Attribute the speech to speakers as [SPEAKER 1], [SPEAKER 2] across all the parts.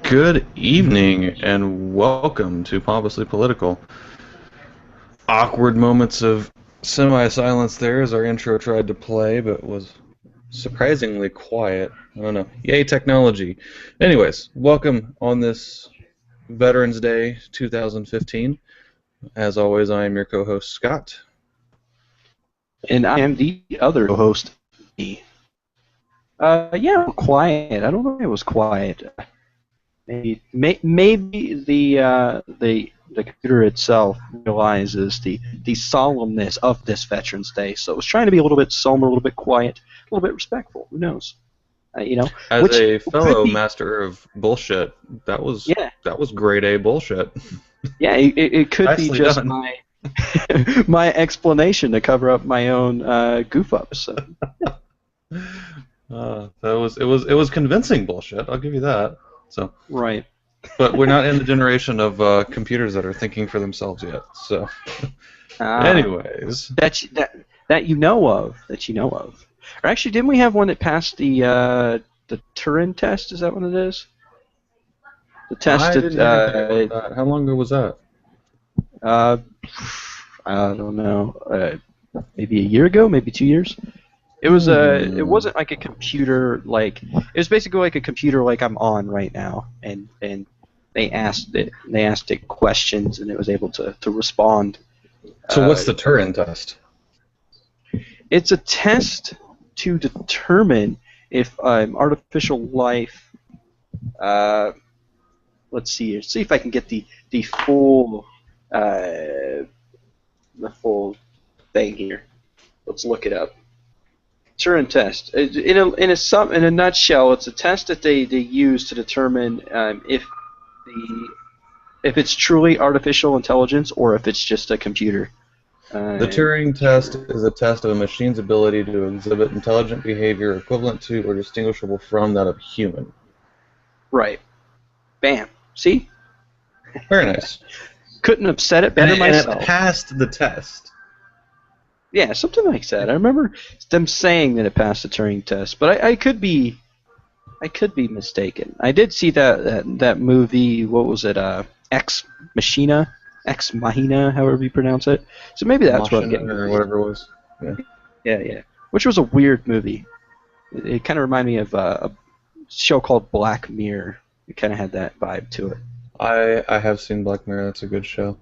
[SPEAKER 1] Good evening and welcome to Pompously Political. Awkward moments of semi-silence there as our intro tried to play but was surprisingly quiet. I don't know. Yay, technology. Anyways, welcome on this Veterans Day 2015. As always, I am your co-host, Scott.
[SPEAKER 2] And I am the other co-host, E. Quiet. I don't know if it was quiet. Maybe the computer itself realizes the solemnness of this Veterans Day, so it was trying to be a little bit solemn, a little bit quiet, a little bit respectful. Who knows?
[SPEAKER 1] As a fellow master of bullshit, that was grade A bullshit.
[SPEAKER 2] Yeah, it could be just
[SPEAKER 1] done.
[SPEAKER 2] my explanation to cover up my own goof ups. So.
[SPEAKER 1] It was convincing bullshit. I'll give you that. So
[SPEAKER 2] right.
[SPEAKER 1] But we're not in the generation of computers that are thinking for themselves yet. So, anyways,
[SPEAKER 2] that you know of. Or actually, didn't we have one that passed the Turing test? Is that what it is? The test.
[SPEAKER 1] I didn't hear about that. How long ago was that?
[SPEAKER 2] I don't know. Maybe a year ago, maybe 2 years. It was it wasn't like a computer like it was basically like a computer like I'm on right now, and they asked it questions and it was able to respond.
[SPEAKER 1] So what's the Turing test?
[SPEAKER 2] It's a test to determine if artificial life. Let's see here. See if I can get the full thing here. Let's look it up. Turing test. In a nutshell, it's a test that they use to determine if it's truly artificial intelligence or if it's just a computer.
[SPEAKER 1] The Turing test is a test of a machine's ability to exhibit intelligent behavior equivalent to or distinguishable from that of a human.
[SPEAKER 2] Right. Bam. See?
[SPEAKER 1] Very nice.
[SPEAKER 2] Couldn't have said it better myself.
[SPEAKER 1] And it passed the test.
[SPEAKER 2] Yeah, something like that. I remember them saying that it passed the Turing test, but I could be mistaken. I did see that movie. What was it? Ex Machina, however you pronounce it. So maybe that's what I'm getting.
[SPEAKER 1] Or whatever it was.
[SPEAKER 2] Yeah. Which was a weird movie. It kind of reminded me of a show called Black Mirror. It kind of had that vibe to it.
[SPEAKER 1] I have seen Black Mirror. That's a good show.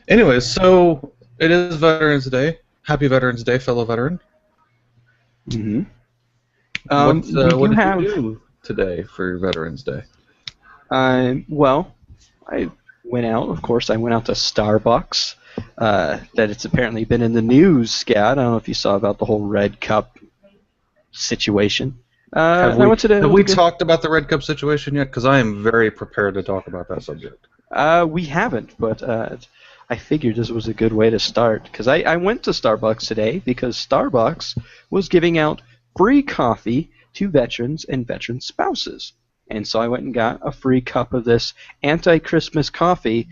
[SPEAKER 1] Anyways, so it is Veterans Day. Happy Veterans Day, fellow veteran.
[SPEAKER 2] Mm-hmm.
[SPEAKER 1] What did you do today for Veterans Day?
[SPEAKER 2] Well, I went out. Of course, I went out to Starbucks. That it's apparently been in the news, Scott. I don't know if you saw about the whole Red Cup situation.
[SPEAKER 1] Have we talked about the Red Cup situation yet? Because I am very prepared to talk about that subject.
[SPEAKER 2] We haven't, but I figured this was a good way to start. Because I went to Starbucks today because Starbucks was giving out free coffee to veterans and veteran spouses. And so I went and got a free cup of this anti-Christmas coffee.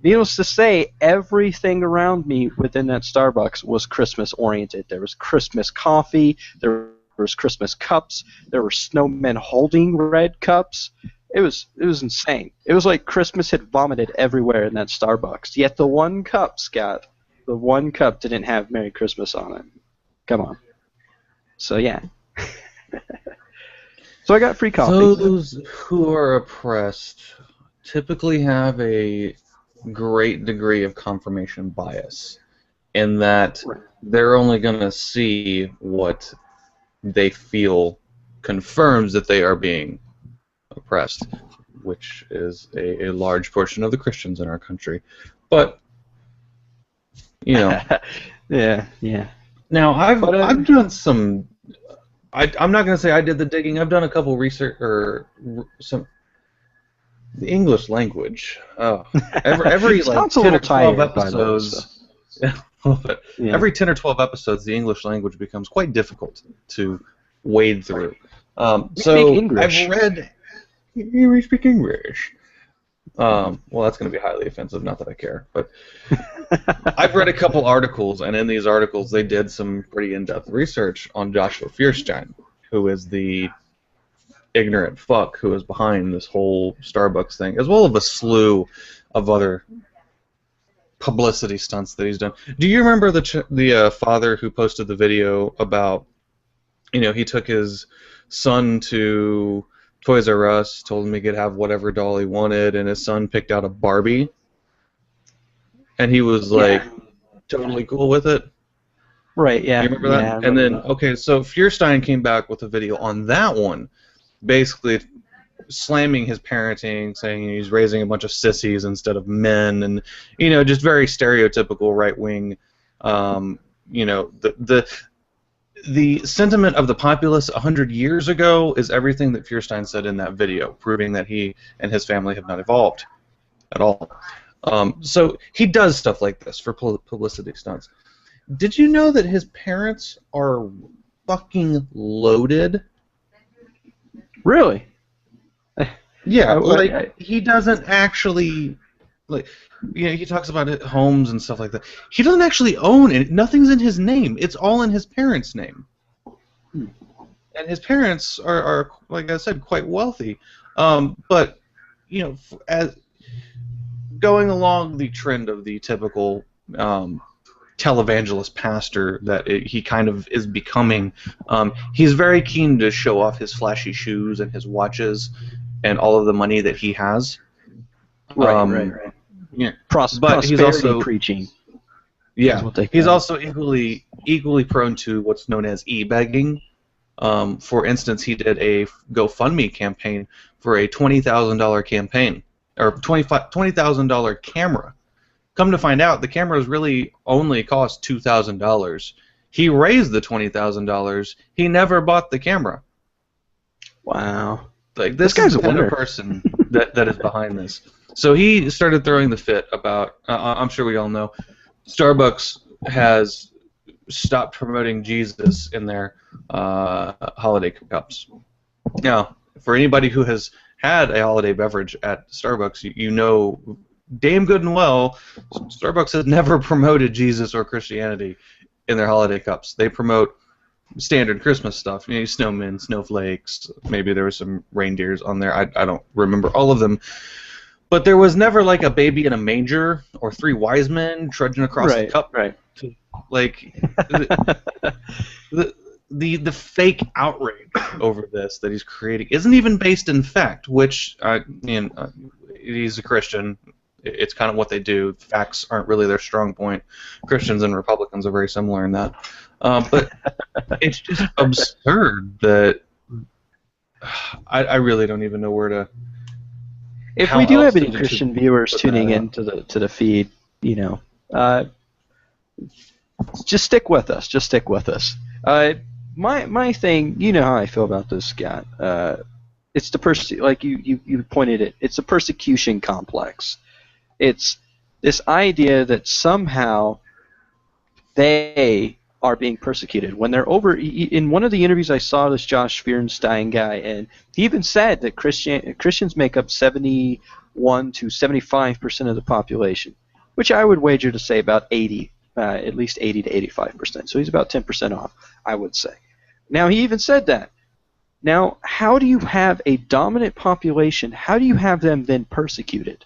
[SPEAKER 2] Needless to say, everything around me within that Starbucks was Christmas-oriented. There was Christmas coffee, there was Christmas cups, there were snowmen holding red cups. It was insane. It was like Christmas had vomited everywhere in that Starbucks. Yet the one cup, Scott, didn't have Merry Christmas on it. Come on. So yeah. So I got free coffee.
[SPEAKER 1] Those who are oppressed typically have a great degree of confirmation bias in that they're only going to see what they feel confirms that they are being oppressed, which is a large portion of the Christians in our country. But, you know.
[SPEAKER 2] Yeah.
[SPEAKER 1] Now,
[SPEAKER 2] But
[SPEAKER 1] I've done some. I'm not going to say I did the digging. I've done a couple research or some the English language. Every like
[SPEAKER 2] Scott's a
[SPEAKER 1] 10 or
[SPEAKER 2] little
[SPEAKER 1] 12
[SPEAKER 2] tired, by the way,
[SPEAKER 1] episodes. Yeah, a little bit.
[SPEAKER 2] Yeah.
[SPEAKER 1] Every 10 or 12 episodes, the English language becomes quite difficult to wade through.
[SPEAKER 2] We
[SPEAKER 1] So
[SPEAKER 2] speak English.
[SPEAKER 1] I've read. We speak English. Well, that's going to be highly offensive. Not that I care, but I've read a couple articles, and in these articles, they did some pretty in-depth research on Joshua Feuerstein, who is the ignorant fuck who is behind this whole Starbucks thing, as well as a slew of other publicity stunts that he's done. Do you remember the father who posted the video about, he took his son to Toys R Us, told him he could have whatever doll he wanted, and his son picked out a Barbie, and he was like totally cool with it?
[SPEAKER 2] Right, yeah.
[SPEAKER 1] You remember that?
[SPEAKER 2] Yeah, I
[SPEAKER 1] and then,
[SPEAKER 2] remember that.
[SPEAKER 1] okay, so Feuerstein came back with a video on that one, basically slamming his parenting, saying he's raising a bunch of sissies instead of men, and just very stereotypical right wing. The sentiment of the populace 100 years ago is everything that Feuerstein said in that video, proving that he and his family have not evolved at all. So he does stuff like this for publicity stunts. Did you know that his parents are fucking loaded?
[SPEAKER 2] Really?
[SPEAKER 1] Yeah,
[SPEAKER 2] he
[SPEAKER 1] he doesn't actually, he talks about homes and stuff like that. He doesn't actually own it. Nothing's in his name. It's all in his parents' name. And his parents are, like I said, quite wealthy. But, as going along the trend of the typical televangelist pastor that he kind of is becoming, he's very keen to show off his flashy shoes and his watches and all of the money that he has.
[SPEAKER 2] Right.
[SPEAKER 1] Yeah,
[SPEAKER 2] But
[SPEAKER 1] he's also
[SPEAKER 2] preaching.
[SPEAKER 1] Yeah, he's also equally prone to what's known as e-begging. For instance, he did a GoFundMe campaign for a $20,000 campaign, or $20,000 camera. Come to find out, the cameras really only cost $2,000. He raised the $20,000. He never bought the camera.
[SPEAKER 2] Wow.
[SPEAKER 1] Like this guy's the kind of person that is behind this. So he started throwing the fit about. I'm sure we all know, Starbucks has stopped promoting Jesus in their holiday cups. Now, for anybody who has had a holiday beverage at Starbucks, you know damn good and well, Starbucks has never promoted Jesus or Christianity in their holiday cups. They promote standard Christmas stuff, snowmen, snowflakes, maybe there were some reindeers on there. I don't remember all of them. But there was never like a baby in a manger or three wise men trudging across the cup.
[SPEAKER 2] Right.
[SPEAKER 1] Like the fake outrage over this that he's creating isn't even based in fact, which he's a Christian. It's kind of what they do. Facts aren't really their strong point. Christians and Republicans are very similar in that. But it's just absurd that I really don't even know where to.
[SPEAKER 2] If we do have any Christian viewers tuning in to the feed, just stick with us. Just stick with us. My thing, you know how I feel about this, Scott. It's the like you pointed it. It's a persecution complex. It's this idea that somehow they are being persecuted when they're over. In one of the interviews I saw, this Josh Feuerstein guy, and he even said that Christians make up 71 to 75% of the population, which I would wager to say about 80, at least 80 to 85%. So he's about 10% off, I would say. Now he even said that. Now, how do you have a dominant population? How do you have them then persecuted?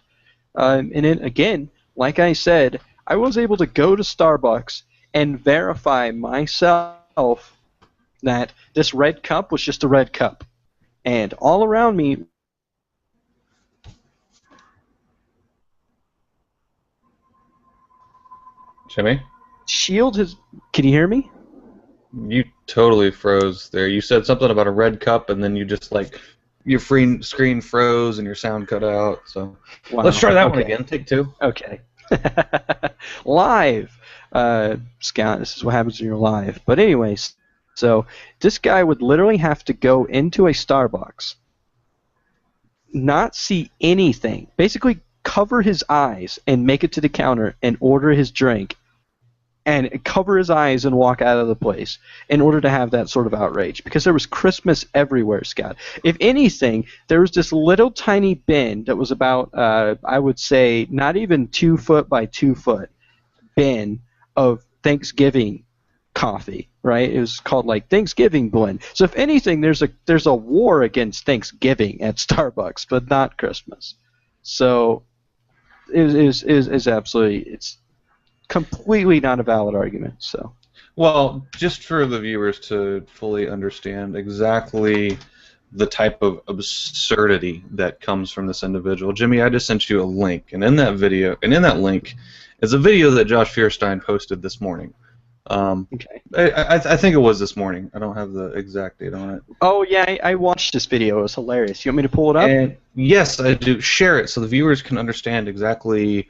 [SPEAKER 2] And then again, like I said, I was able to go to Starbucks and verify myself that this red cup was just a red cup. And all around me...
[SPEAKER 1] Jimmy?
[SPEAKER 2] Shield has... Can you hear me?
[SPEAKER 1] You totally froze there. You said something about a red cup, and then you just, your screen froze and your sound cut out. So
[SPEAKER 2] wow.
[SPEAKER 1] Let's try that one again. Take two.
[SPEAKER 2] Okay. Live. Scout, this is what happens in your life. But anyways, so this guy would literally have to go into a Starbucks, not see anything, basically cover his eyes and make it to the counter and order his drink, and cover his eyes and walk out of the place in order to have that sort of outrage, because there was Christmas everywhere, Scott. If anything, there was this little tiny bin that was about, I would say, not even 2 foot by 2 foot bin of Thanksgiving coffee, right? It was called like Thanksgiving blend. So if anything, there's a war against Thanksgiving at Starbucks, but not Christmas. So it is absolutely, it's completely not a valid argument. So,
[SPEAKER 1] well, just for the viewers to fully understand exactly the type of absurdity that comes from this individual, Jimmy, I just sent you a link, and in that video, and in that link, is a video that Josh Fierstein posted this morning.
[SPEAKER 2] okay.
[SPEAKER 1] I think it was this morning. I don't have the exact date on it.
[SPEAKER 2] Oh yeah, I watched this video. It was hilarious. You want me to pull it up?
[SPEAKER 1] And yes, I do. Share it so the viewers can understand exactly.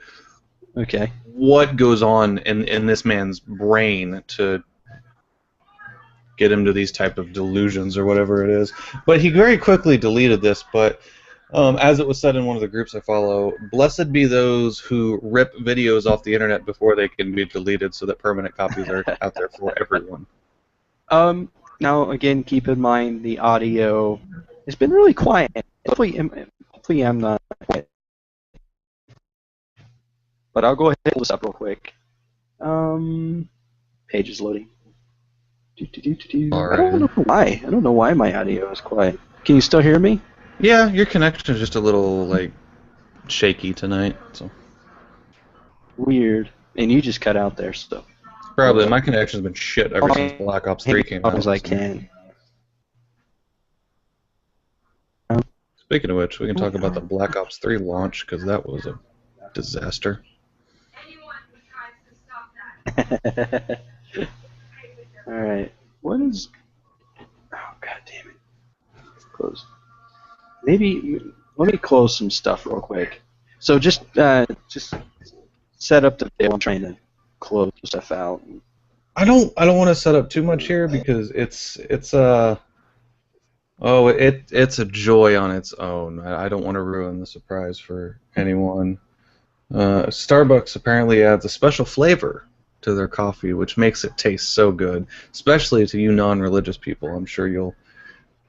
[SPEAKER 2] Okay.
[SPEAKER 1] What goes on in this man's brain to get him to these type of delusions or whatever it is. But he very quickly deleted this, but as it was said in one of the groups I follow, blessed be those who rip videos off the internet before they can be deleted so that permanent copies are out there for everyone.
[SPEAKER 2] Now, again, keep in mind the audio has been really quiet. Hopefully I'm not quiet. But I'll go ahead and pull this up real quick. Page is loading.
[SPEAKER 1] Right.
[SPEAKER 2] I don't know why. I don't know why my audio is quiet. Can you still hear me?
[SPEAKER 1] Yeah, your connection is just a little like shaky tonight. So
[SPEAKER 2] weird. And you just cut out there, so.
[SPEAKER 1] Probably. My connection's been shit ever since Black Ops 3 came out.
[SPEAKER 2] As I can.
[SPEAKER 1] Speaking of which, we can talk about the Black Ops 3 launch, because that was a disaster.
[SPEAKER 2] Alright. What is... Oh, god damn it. Close. Maybe... Let me close some stuff real quick. So just set up the video. I'm trying to close stuff out.
[SPEAKER 1] I don't want to set up too much here because it's a joy on its own. I don't want to ruin the surprise for anyone. Starbucks apparently adds a special flavor to their coffee, which makes it taste so good, especially to you non-religious people. I'm sure you'll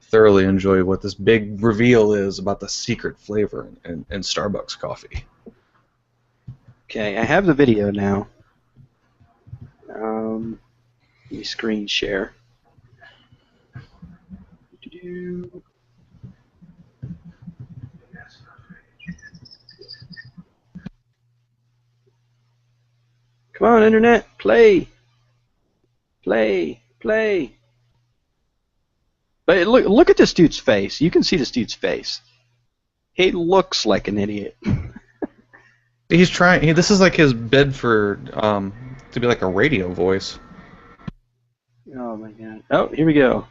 [SPEAKER 1] thoroughly enjoy what this big reveal is about the secret flavor in Starbucks coffee.
[SPEAKER 2] Okay, I have the video now. Let me screen share. Come on, internet, play. Play. But look at this dude's face. You can see this dude's face. He looks like an idiot.
[SPEAKER 1] He's trying. This is like his bid for to be like a radio voice.
[SPEAKER 2] Oh my god. Oh, here we go.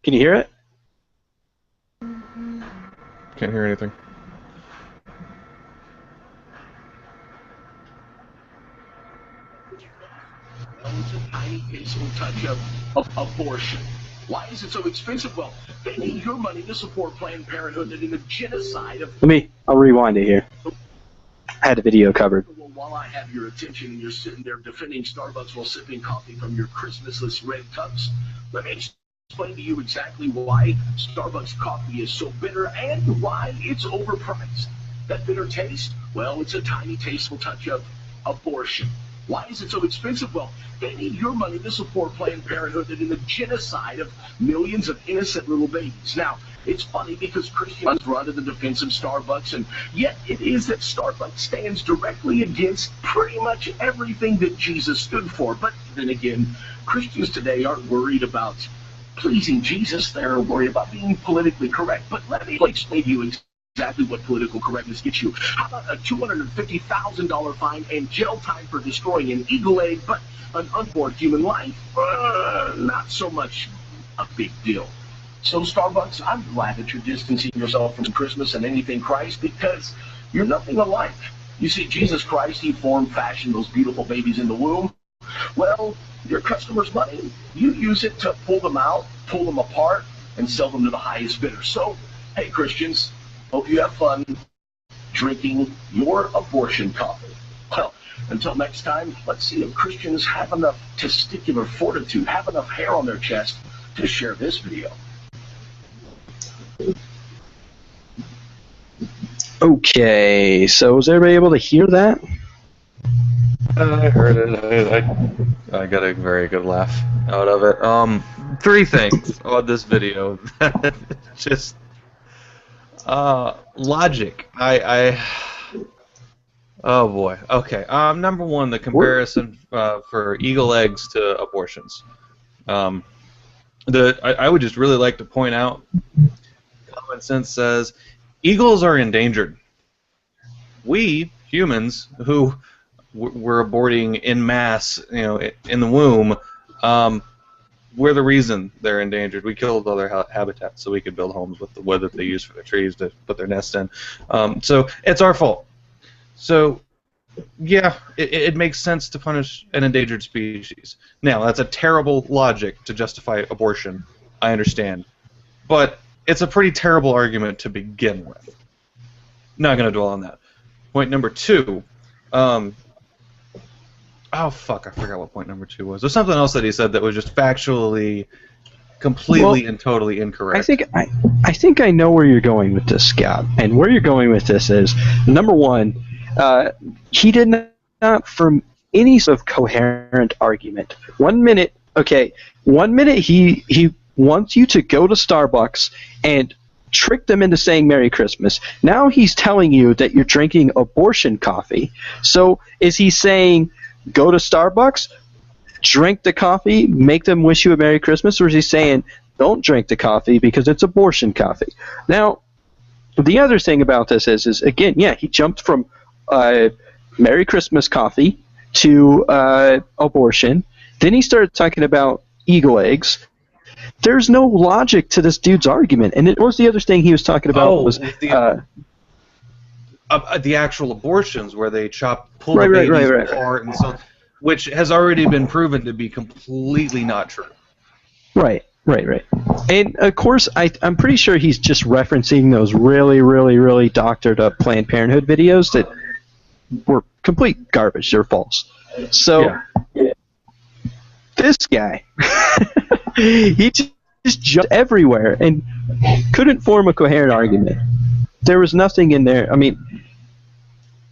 [SPEAKER 2] Can you hear it?
[SPEAKER 1] Can't hear anything.
[SPEAKER 3] It's a tiny peaceful touch of abortion. Why is it so expensive? Well, they need your money to support Planned Parenthood and in a genocide of...
[SPEAKER 2] I'll rewind it here. I had a video covered.
[SPEAKER 3] Well, while I have your attention and you're sitting there defending Starbucks while sipping coffee from your Christmasless red cups, let me explain to you exactly why Starbucks coffee is so bitter and why it's overpriced. That bitter taste? Well, it's a tiny tasteful touch of abortion. Why is it so expensive? Well, they need your money to support Planned Parenthood and in the genocide of millions of innocent little babies. Now, it's funny because Christians run to the defense of Starbucks, and yet it is that Starbucks stands directly against pretty much everything that Jesus stood for. But then again, Christians today aren't worried about pleasing Jesus. They're worried about being politically correct. But let me explain to you exactly what political correctness gets you. How about a $250,000 fine and jail time for destroying an eagle egg, but an unborn human life? Not so much a big deal. So Starbucks, I'm glad that you're distancing yourself from Christmas and anything Christ, because you're nothing alike. You see, Jesus Christ, he formed, fashioned those beautiful babies in the womb. Well, your customer's money, you use it to pull them out, pull them apart, and sell them to the highest bidder. So, hey, Christians, hope you have fun drinking your abortion coffee. Well, until next time, let's see if Christians have enough testicular fortitude, have enough hair on their chest to share this video.
[SPEAKER 2] Okay, so was everybody able to hear that?
[SPEAKER 1] I heard it. I got a very good laugh out of it. Three things on this video. Just logic. Oh boy. Okay. Number one, the comparison for eagle eggs to abortions. I would just really like to point out, common sense says eagles are endangered. We humans who were aborting en masse, in the womb, we're the reason they're endangered. We killed all their habitat so we could build homes with the wood that they use for their trees to put their nests in. So it's our fault. So, yeah, it makes sense to punish an endangered species. Now, that's a terrible logic to justify abortion. I understand. But it's a pretty terrible argument to begin with. Not going to dwell on that. Point number two. Oh, fuck, I forgot what point number two was. There's something else that he said that was just factually completely and totally incorrect.
[SPEAKER 2] I think I know where you're going with this, Scott. And where you're going with this is, number one, he did not form any sort of coherent argument. One minute he wants you to go to Starbucks and trick them into saying Merry Christmas. Now he's telling you that you're drinking abortion coffee. So is he saying go to Starbucks, drink the coffee, make them wish you a Merry Christmas, or is he saying don't drink the coffee because it's abortion coffee? Now, the other thing about this is again, yeah, he jumped from Merry Christmas coffee to abortion. Then he started talking about eagle eggs. There's no logic to this dude's argument. And what was the other thing he was talking about? The
[SPEAKER 1] actual abortions where they pull the babies apart, and so, which has already been proven to be completely not true.
[SPEAKER 2] Right. And of course, I'm pretty sure he's just referencing those really, really, really doctored up Planned Parenthood videos that were complete garbage. They're false. So this guy, he just jumped everywhere and couldn't form a coherent argument. There was nothing in there. I mean,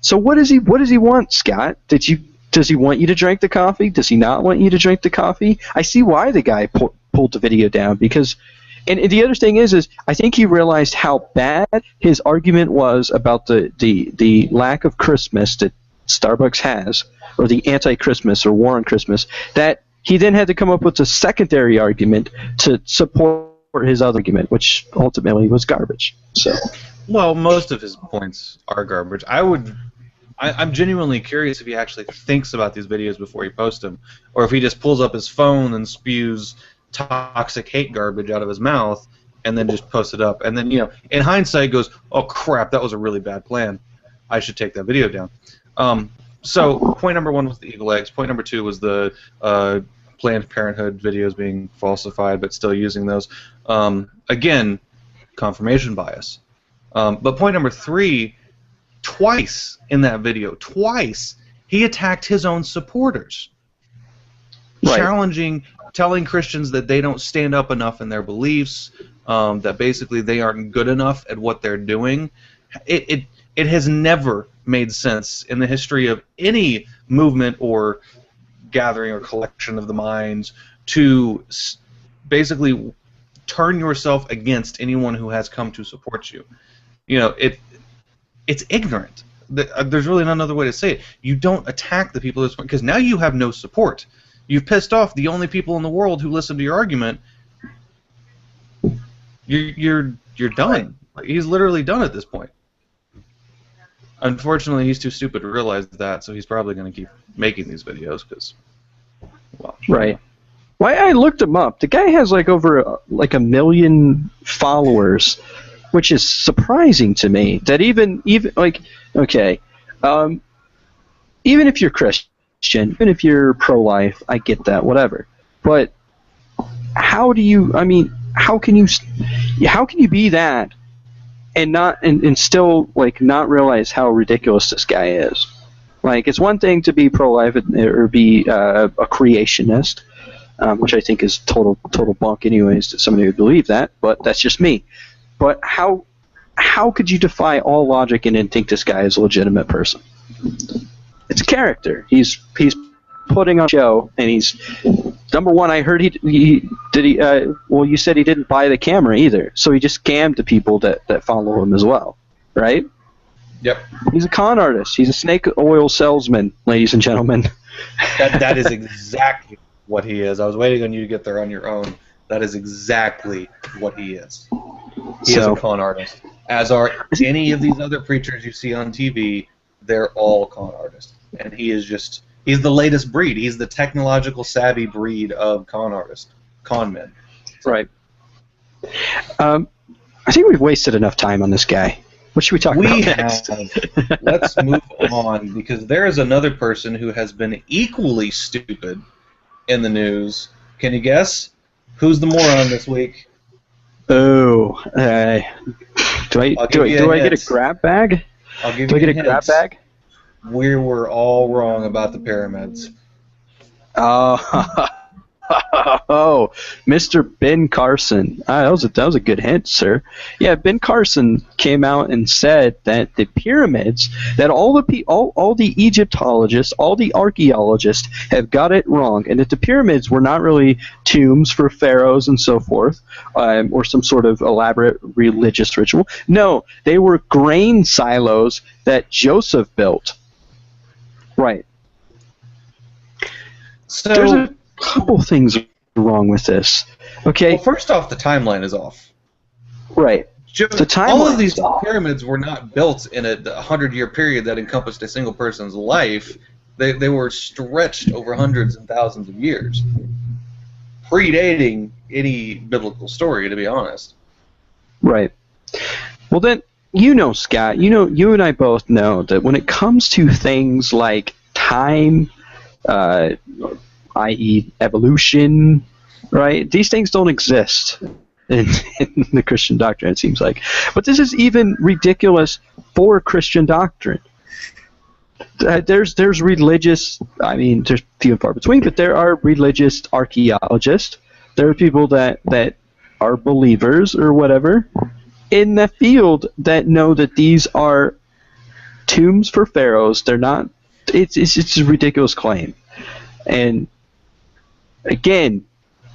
[SPEAKER 2] so what does he want, Scott? Does he want you to drink the coffee? Does he not want you to drink the coffee? I see why the guy pulled the video down, because, and the other thing is I think he realized how bad his argument was about the lack of Christmas that Starbucks has, or the anti-Christmas or war on Christmas, that he then had to come up with a secondary argument to support his other argument, which ultimately was garbage. So,
[SPEAKER 1] well, most of his points are garbage. I'm genuinely curious if he actually thinks about these videos before he posts them, or if he just pulls up his phone and spews toxic hate garbage out of his mouth and then just posts it up. And then, in hindsight goes, oh, crap, that was a really bad plan. I should take that video down. So point number one was the eagle eggs. Point number two was the Planned Parenthood videos being falsified but still using those. Again, confirmation bias. But point number three, twice in that video, he attacked his own supporters. Right. Telling Christians that they don't stand up enough in their beliefs, that basically they aren't good enough at what they're doing. It has never made sense in the history of any movement or gathering or collection of the minds to basically turn yourself against anyone who has come to support you. It's ignorant. There's really not another way to say it. You don't attack the people because now you have no support. You've pissed off the only people in the world who listen to your argument. You're done. He's literally done at this point. Unfortunately, he's too stupid to realize that, so he's probably going to keep making these videos because, well. Right.
[SPEAKER 2] Well, I looked him up. The guy has over 1 million followers, which is surprising to me. That even okay, Even if you're Christian, even if you're pro-life, I get that, whatever. But how can you be that and still like not realize how ridiculous this guy is? Like, it's one thing to be pro-life or be a creationist, which I think is total bunk anyways to somebody who would believe that, but that's just me. But how could you defy all logic and then think this guy is a legitimate person? It's a character. He's putting on a show, and he's number one. I heard well, you said he didn't buy the camera either, so he just scammed the people that follow him as well, right?
[SPEAKER 4] Yep.
[SPEAKER 2] He's a con artist. He's a snake oil salesman, ladies and gentlemen.
[SPEAKER 4] That is exactly what he is. I was waiting on you to get there on your own. That is exactly what he is. He is a con artist. As are any of these other preachers you see on TV, they're all con artists. And he's the latest breed. He's the technological savvy breed of con artists, con men.
[SPEAKER 2] Right. I think we've wasted enough time on this guy. What should we talk about next?
[SPEAKER 4] Let's move on, because there is another person who has been equally stupid in the news. Can you guess? Who's the moron this week?
[SPEAKER 2] Oh, do I get a grab bag?
[SPEAKER 4] I'll give
[SPEAKER 2] do
[SPEAKER 4] you
[SPEAKER 2] I get a grab bag?
[SPEAKER 4] We were all wrong about the pyramids.
[SPEAKER 2] Oh, Mr. Ben Carson. That was a good hint, sir. Yeah, Ben Carson came out and said that the pyramids, that all the Egyptologists, all the archaeologists have got it wrong, and that the pyramids were not really tombs for pharaohs and so forth, or some sort of elaborate religious ritual. No, they were grain silos that Joseph built. Right.
[SPEAKER 4] So
[SPEAKER 2] there's a couple things wrong with this. Okay.
[SPEAKER 4] Well, first off, the timeline is off.
[SPEAKER 2] Right.
[SPEAKER 4] All of these pyramids were not built in a 100-year period that encompassed a single person's life. They were stretched over hundreds and thousands of years, predating any biblical story, to be honest.
[SPEAKER 2] Right. Well, then, Scott, you and I both know that when it comes to things like time, i.e. evolution, right? These things don't exist in the Christian doctrine, it seems like. But this is even ridiculous for Christian doctrine. There's religious, there's few and far between, but there are religious archaeologists. There are people that are believers or whatever in the field that know that these are tombs for pharaohs. They're not. It's a ridiculous claim. And again,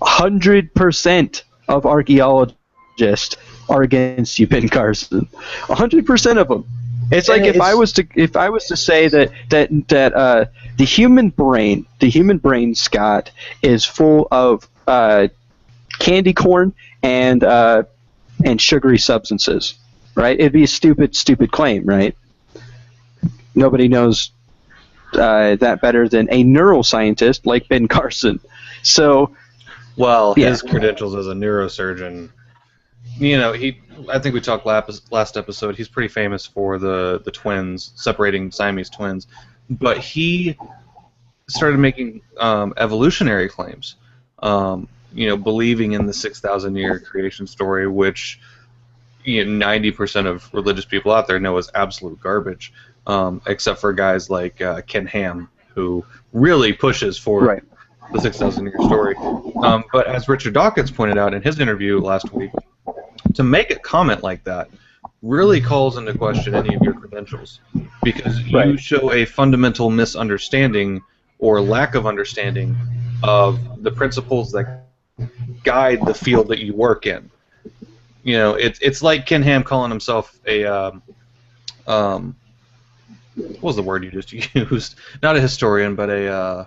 [SPEAKER 2] 100% of archaeologists are against you, Ben Carson. 100% of them. It's like if I was to say that the human brain, Scott, is full of candy corn and sugary substances, right? It'd be a stupid claim, right? Nobody knows that better than a neuroscientist like Ben Carson. So,
[SPEAKER 1] well, his credentials as a neurosurgeon, I think we talked last episode, he's pretty famous for the twins, separating Siamese twins, but he started making evolutionary claims, believing in the 6,000-year creation story, which 90% of religious people out there know is absolute garbage. Except for guys like Ken Ham, who really pushes for the 6,000-year story. But as Richard Dawkins pointed out in his interview last week, to make a comment like that really calls into question any of your credentials, because you show a fundamental misunderstanding or lack of understanding of the principles that guide the field that you work in. It's like Ken Ham calling himself a what was the word you just used? Not a historian, but an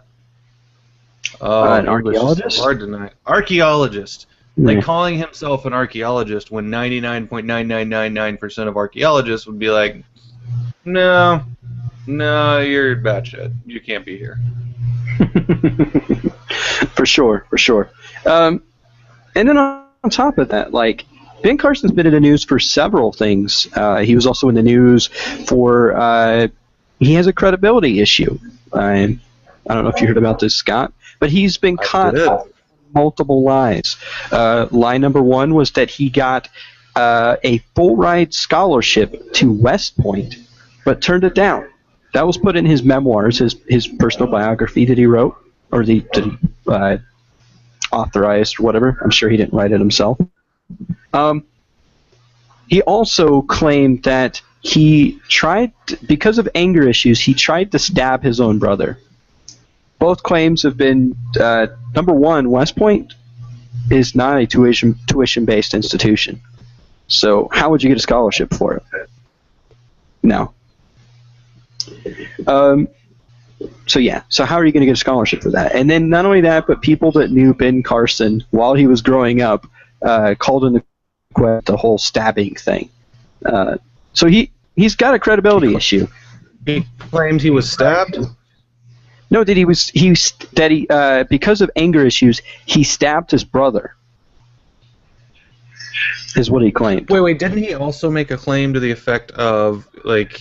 [SPEAKER 2] archaeologist?
[SPEAKER 1] Hard to deny. Archaeologist. Like calling himself an archaeologist when 99.9999% of archaeologists would be like, no, you're batshit. You can't be here.
[SPEAKER 2] For sure. And then on top of that, Ben Carson's been in the news for several things. He was also in the news for he has a credibility issue. I don't know if you heard about this, Scott, but he's been caught on multiple lies. Lie number one was that he got a full ride scholarship to West Point, but turned it down. That was put in his memoirs, his personal biography that he wrote, or that he authorized, or whatever. I'm sure he didn't write it himself. He also claimed that he tried, because of anger issues, he tried to stab his own brother. Both claims have been, number one, West Point is not a tuition-based institution. So how would you get a scholarship for it? No. So yeah, so how are you going to get a scholarship for that? And then not only that, but people that knew Ben Carson while he was growing up called into question the whole stabbing thing. So he's got a credibility issue.
[SPEAKER 4] He claimed he was stabbed?
[SPEAKER 2] No, that because of anger issues, he stabbed his brother. Is what he claimed.
[SPEAKER 4] Wait, didn't he also make a claim to the effect of, like,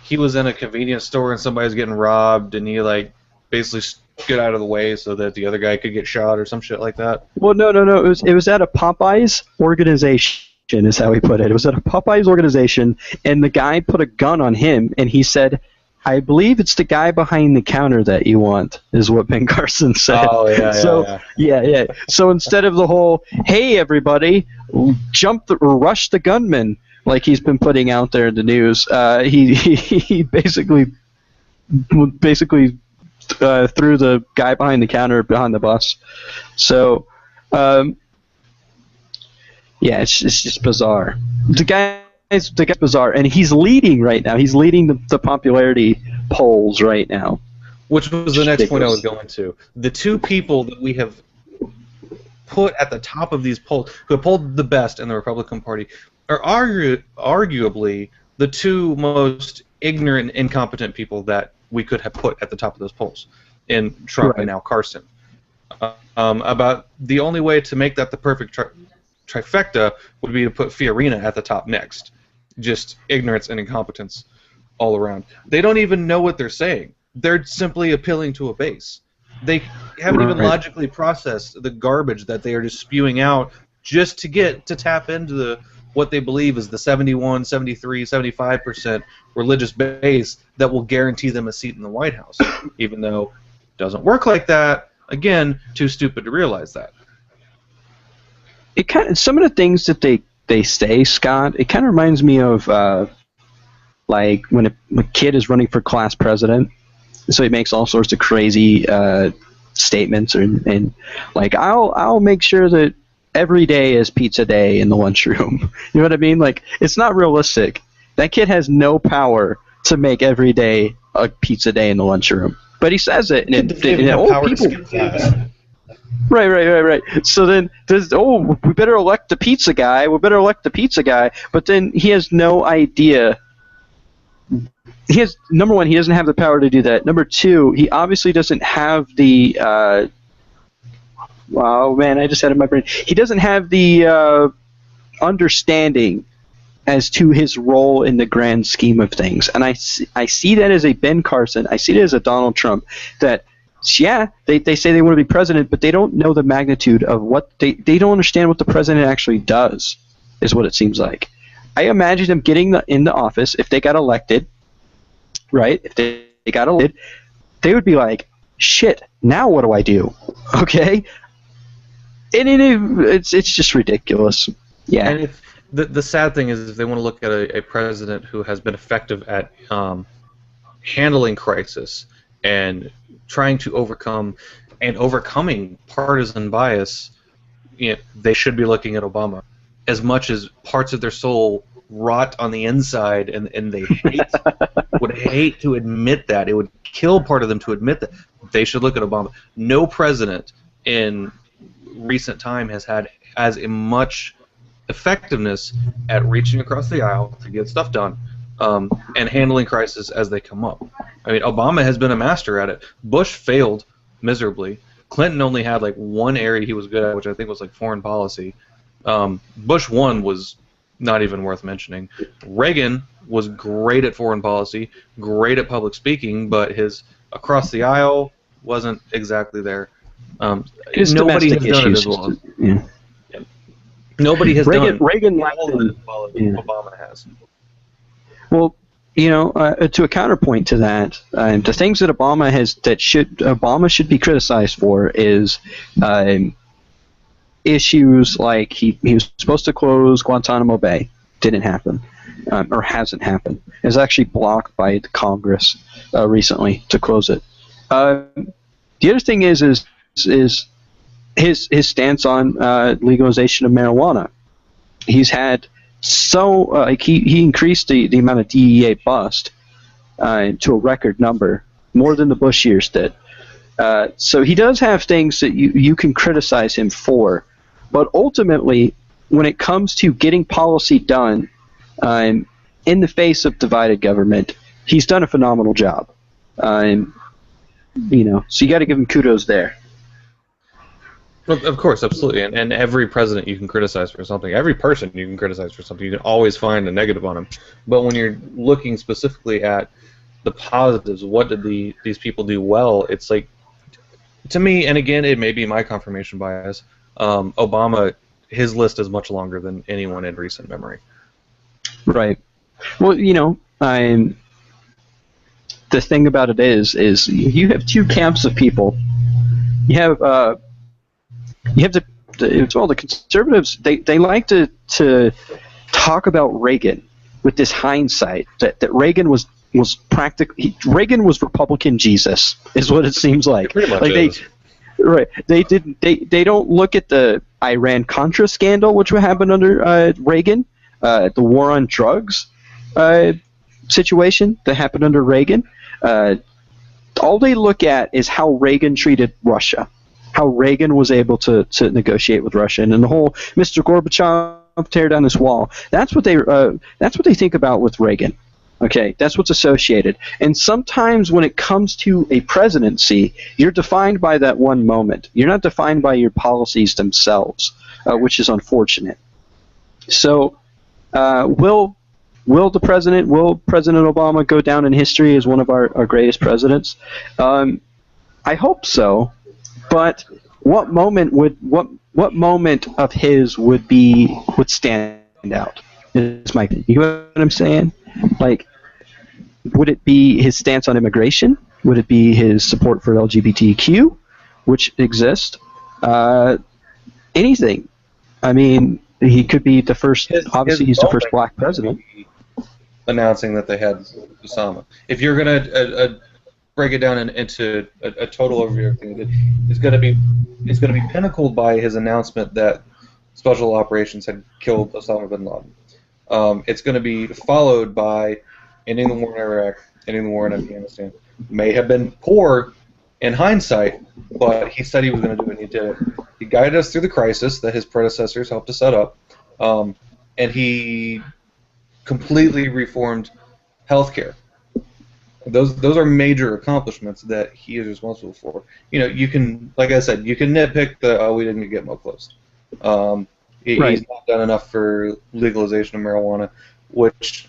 [SPEAKER 4] he was in a convenience store and somebody was getting robbed and he, like, basically get out of the way so that the other guy could get shot or some shit like that?
[SPEAKER 2] Well, no. It was at a Popeyes organization, is how he put it. It was at a Popeyes organization, and the guy put a gun on him, and he said, I believe it's the guy behind the counter that you want, is what Ben Carson said.
[SPEAKER 4] Oh, yeah.
[SPEAKER 2] Yeah. So instead of the whole, hey, everybody, rush the gunman, like he's been putting out there in the news, he basically threw the guy behind the counter behind the bus. So, yeah, it's just bizarre. The guy's bizarre, and he's leading right now. He's leading the popularity polls right now.
[SPEAKER 4] Which was the next point I was going to. The two people that we have put at the top of these polls, who have polled the best in the Republican Party, are arguably the two most ignorant and incompetent people that we could have put at the top of those polls, in Trump and now Carson. About the only way to make that the perfect trifecta would be to put Fiorina at the top next. Just ignorance and incompetence all around. They don't even know what they're saying. They're simply appealing to a base. They haven't even logically processed the garbage that they are just spewing out just to tap into what they believe is the 71, 73, 75% religious base that will guarantee them a seat in the White House, even though it doesn't work like that. Again, too stupid to realize that.
[SPEAKER 2] It some of the things that they say, Scott, it kind of reminds me of like when a kid is running for class president, so he makes all sorts of crazy statements and like I'll make sure that every day is pizza day in the lunchroom. You know what I mean? Like, it's not realistic. That kid has no power to make every day a pizza day in the lunchroom. But he says it, and old people. Right. So then, we better elect the pizza guy. But then he has no idea. Number one, he doesn't have the power to do that. Number two, he obviously doesn't have the. Wow, man, I just had it in my brain. He doesn't have the understanding as to his role in the grand scheme of things. And I see that as a Ben Carson. I see it as a Donald Trump. That, yeah, they say they want to be president, but they don't know the magnitude of what they don't understand what the president actually does, is what it seems like. I imagine them getting in the office, if they got elected, right? If they got elected, they would be like, shit, now what do I do? Okay? And it's just ridiculous. Yeah.
[SPEAKER 4] And if the sad thing is, if they want to look at a president who has been effective at handling crisis and trying to overcoming partisan bias, they should be looking at Obama. As much as parts of their soul rot on the inside, and they would hate to admit that. It would kill part of them to admit that. They should look at Obama. No president in recent time has had as much effectiveness at reaching across the aisle to get stuff done and handling crises as they come up. I mean, Obama has been a master at it. Bush failed miserably. Clinton only had like one area he was good at, which I think was like foreign policy. Bush 1 was
[SPEAKER 1] not even worth mentioning. Reagan was great at foreign policy, great at public speaking, but his across the aisle wasn't exactly there.
[SPEAKER 2] His
[SPEAKER 1] Nobody has
[SPEAKER 2] domestic
[SPEAKER 1] done it
[SPEAKER 2] issues.
[SPEAKER 1] as well.
[SPEAKER 2] Yeah.
[SPEAKER 1] Nobody has done
[SPEAKER 2] Reagan
[SPEAKER 1] all
[SPEAKER 2] lacked
[SPEAKER 1] of it as well as Obama has.
[SPEAKER 2] Well, to a counterpoint to that, the things that Obama should be criticized for is issues like he was supposed to close Guantanamo Bay, didn't happen, or hasn't happened. It was actually blocked by the Congress recently to close it. The other thing is his stance on legalization of marijuana. He's had he increased the amount of DEA bust to a record number, more than the Bush years did. So he does have things that you can criticize him for, but ultimately, when it comes to getting policy done in the face of divided government, he's done a phenomenal job. So you got to give him kudos there.
[SPEAKER 1] Well, of course, absolutely, and every president you can criticize for something. Every person you can criticize for something. You can always find a negative on him. But when you're looking specifically at the positives, what did these people do well? It's like, to me, and again, it may be my confirmation bias. Obama, his list is much longer than anyone in recent memory.
[SPEAKER 2] Right. Well, the thing about it is you have two camps of people. You have the conservatives. They like to talk about Reagan with this hindsight that Reagan was Reagan was Republican Jesus, is what it seems like.
[SPEAKER 1] It pretty much is.
[SPEAKER 2] They don't look at the Iran-Contra scandal, which happened under Reagan, the war on drugs situation that happened under Reagan. All they look at is how Reagan treated Russia, how Reagan was able to negotiate with Russia, and the whole Mr. Gorbachev tear down this wall. That's what they think about with Reagan. Okay, that's what's associated. And sometimes when it comes to a presidency, you're defined by that one moment. You're not defined by your policies themselves, which is unfortunate. So, will President Obama go down in history as one of our greatest presidents? I hope so. But what moment of his would stand out? Is my opinion. You know what I'm saying? Like, would it be his stance on immigration? Would it be his support for LGBTQ, which exists? Anything. I mean, he could be the first. Obviously, he's the first black president.
[SPEAKER 4] Announcing that they had Osama. If you're gonna break it down into a total overview of everything, it's gonna be pinnacled by his announcement that special operations had killed Osama bin Laden. It's going to be followed by ending the war in Iraq, ending the war in Afghanistan. May have been poor in hindsight, but he said he was going to do it, and he did it. He guided us through the crisis that his predecessors helped to set up, and he completely reformed healthcare. Those are major accomplishments that he is responsible for. You can, like I said, you can nitpick we didn't get Mo closed.
[SPEAKER 2] Right.
[SPEAKER 4] He's not done enough for legalization of marijuana, which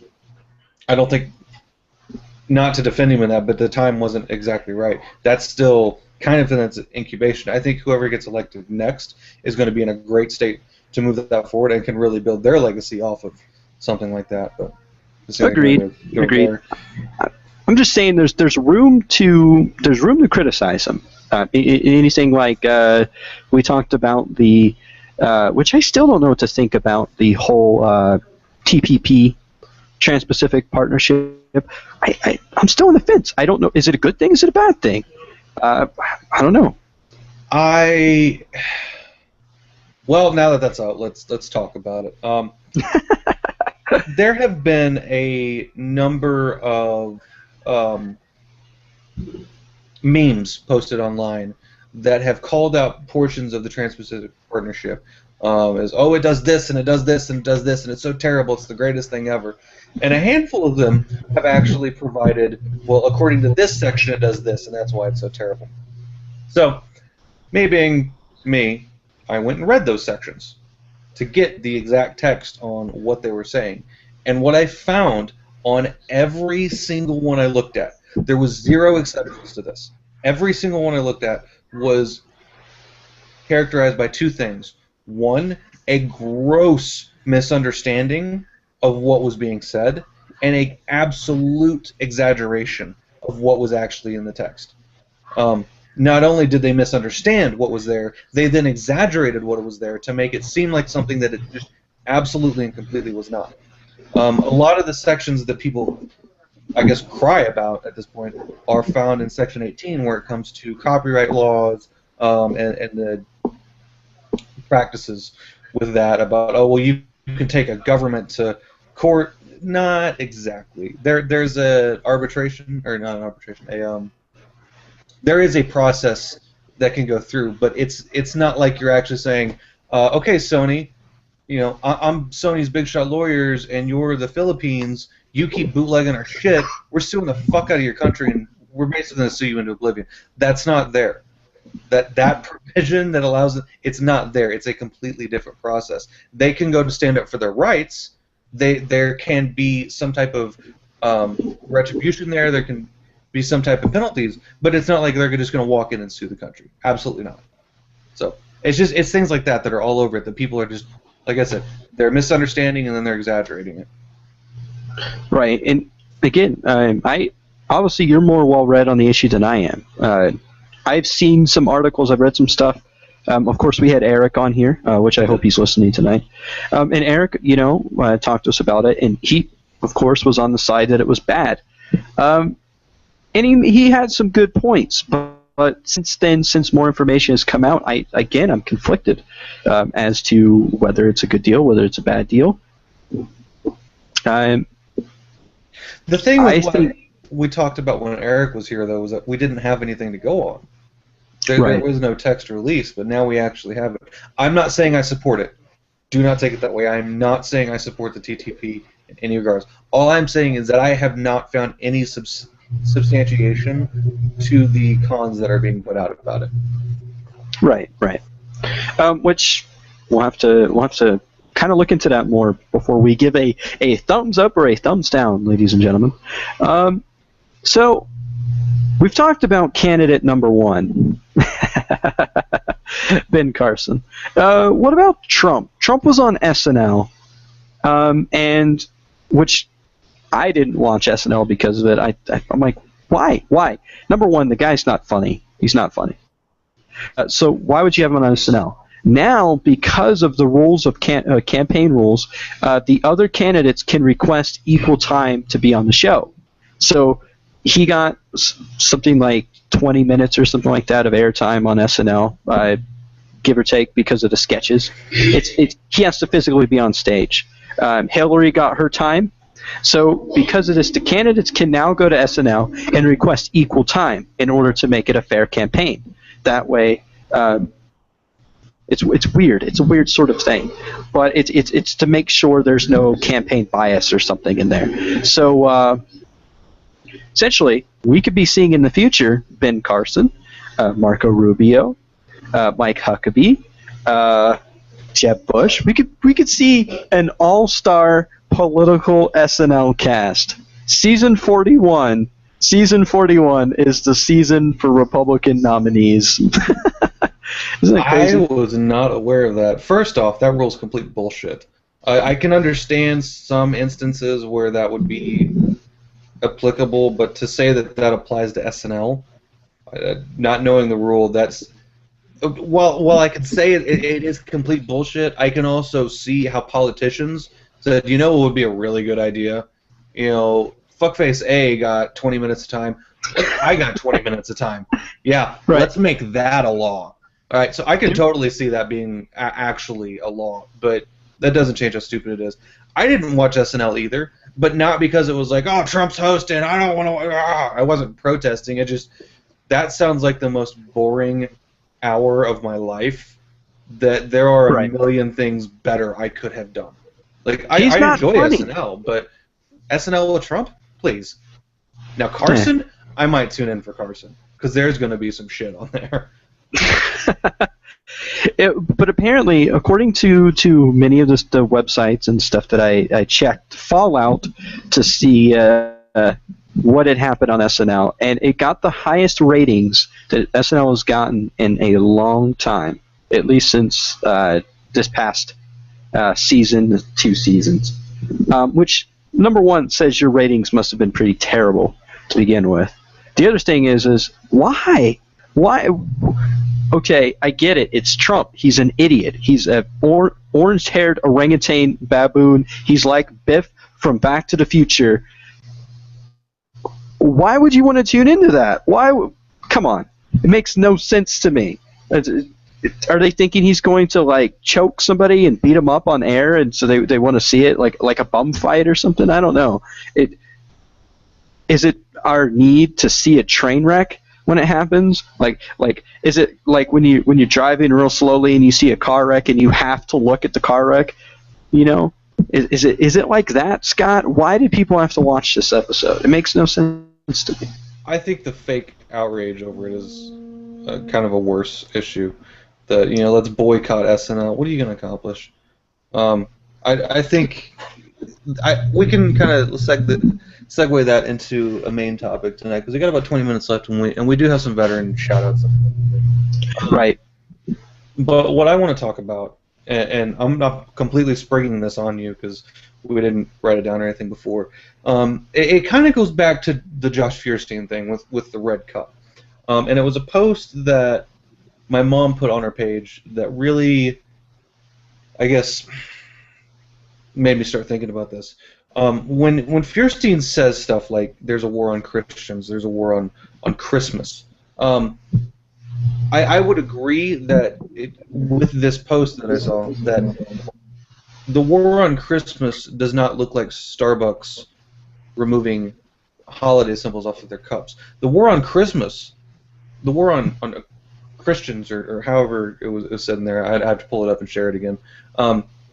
[SPEAKER 4] I don't think, not to defend him in that, but the time wasn't exactly right. That's still kind of in its incubation. I think whoever gets elected next is going to be in a great state to move that forward and can really build their legacy off of something like that. But
[SPEAKER 2] Agreed. I'm just saying there's room to criticize him. Anything like we talked about the. Which I still don't know what to think about the whole TPP, Trans-Pacific Partnership. I'm still on the fence. I don't know. Is it a good thing? Is it a bad thing? I don't know.
[SPEAKER 4] Well, now that's out, let's talk about it. There have been a number of memes posted online that have called out portions of the Trans-Pacific Partnership as, it does this, and it does this, and it does this, and it's so terrible, it's the greatest thing ever. And a handful of them have actually provided, well, according to this section, it does this, and that's why it's so terrible. So, me being me, I went and read those sections. to get the exact text on what they were saying. And what I found on every single one I looked at, there was zero exceptions to this. Every single one I looked at was characterized by two things. One, a gross misunderstanding of what was being said, and an absolute exaggeration of what was actually in the text. Not only did they misunderstand what was there, they then exaggerated what was there to make it seem like something that it just absolutely and completely was not. A lot of the sections that people, I guess, cry about at this point are found in Section 18, where it comes to copyright laws and the practices with that about, oh, well, you can take a government to court. Not exactly. There's a arbitration, or not an arbitration, there is a process that can go through, but it's not like you're actually saying, okay, Sony, you know, I'm Sony's big shot lawyers, and you're the Philippines. You keep bootlegging our shit. We're suing the fuck out of your country, and we're basically going to sue you into oblivion. That's not there. That provision that allows it's not there. It's a completely different process. They can go to stand up for their rights. There can be some type of retribution there. There can be some type of penalties, but it's not like they're just going to walk in and sue the country. Absolutely not. So it's things like that are all over it. That people are just, like I said, they're misunderstanding and then they're exaggerating it.
[SPEAKER 2] Right, and again, I obviously you're more well read on the issue than I am. I've seen some articles. I've read some stuff. Of course, we had Eric on here, which I hope he's listening tonight. And Eric, you know, talked to us about it, and he, of course, was on the side that it was bad. And he had some good points, but since then, since more information has come out, I'm conflicted as to whether it's a good deal, whether it's a bad deal.
[SPEAKER 4] The thing with what we talked about when Eric was here, though, was that we didn't have anything to go on. There was no text release, but now we actually have it. I'm not saying I support it. Do not take it that way. I'm not saying I support the TTP in any regards. All I'm saying is that I have not found any substantiation to the cons that are being put out about it.
[SPEAKER 2] Right. Which we'll have to kind of look into that more before we give a thumbs up or a thumbs down, ladies and gentlemen. So we've talked about candidate number one, Ben Carson. What about Trump? Trump was on SNL, and which I didn't watch SNL because of it. I'm like, why? Number one, the guy's not funny. He's not funny. So why would you have him on SNL? Now, because of the rules of campaign rules, the other candidates can request equal time to be on the show. So he got something like 20 minutes or something like that of airtime on SNL, give or take, because of the sketches. He has to physically be on stage. Hillary got her time. So because of this, the candidates can now go to SNL and request equal time in order to make it a fair campaign. That way, it's weird. It's a weird sort of thing, but it's to make sure there's no campaign bias or something in there. So essentially, we could be seeing in the future Ben Carson, Marco Rubio, Mike Huckabee, Jeb Bush. We could see an all-star political SNL cast. Season 41 is the season for Republican nominees. Isn't that crazy?
[SPEAKER 4] I was not aware of that. First off, that rule's complete bullshit. I can understand some instances where that would be applicable, but to say that applies to SNL, not knowing the rule, that's... While I could say it is complete bullshit, I can also see how politicians said, you know what would be a really good idea? You know, fuckface A got 20 minutes of time. I got 20 minutes of time. Yeah, right. Let's make that a law. All right, so I can totally see that being actually a law, but that doesn't change how stupid it is. I didn't watch SNL either, but not because it was like, oh, Trump's hosting, I don't want to... I wasn't protesting. It just... That sounds like the most boring hour of my life, that there are a million things better I could have done. Like, I enjoy funny. SNL, but SNL with Trump? Please. Now, Carson, I might tune in for Carson, because there's going to be some shit on there.
[SPEAKER 2] But apparently, according to many of the websites and stuff that I checked, Fallout to see what had happened on SNL, and it got the highest ratings that SNL has gotten in a long time, at least since this past season, 2 seasons. Which, number one, says your ratings must have been pretty terrible to begin with. The other thing is why? Why? Okay, I get it. It's Trump. He's an idiot. He's a orange-haired orangutan baboon. He's like Biff from Back to the Future. Why would you want to tune into that? Why? Come on. It makes no sense to me. Are they thinking he's going to like choke somebody and beat him up on air, and so they want to see it like a bum fight or something? I don't know. Is it our need to see a train wreck when it happens? Like is it like when you're driving real slowly and you see a car wreck and you have to look at the car wreck? You know, is it like that, Scott? Why did people have to watch this episode? It makes no sense to me.
[SPEAKER 4] I think the fake outrage over it is kind of a worse issue. That, you know, let's boycott SNL. What are you going to accomplish? I think we can kind of segue that into a main topic tonight, because we got about 20 minutes left, and we do have some veteran shout-outs.
[SPEAKER 2] Right.
[SPEAKER 4] But what I want to talk about, and I'm not completely springing this on you because we didn't write it down or anything before, it kind of goes back to the Josh Feuerstein thing with the Red Cup. And it was a post that my mom put on her page that really, I guess, made me start thinking about this. When Feuerstein says stuff like there's a war on Christians, there's a war on Christmas, I would agree that with this post that I saw, that the war on Christmas does not look like Starbucks removing holiday symbols off of their cups. The war on Christmas, the war on Christians, or however it was said in there, I'd have to pull it up and share it again.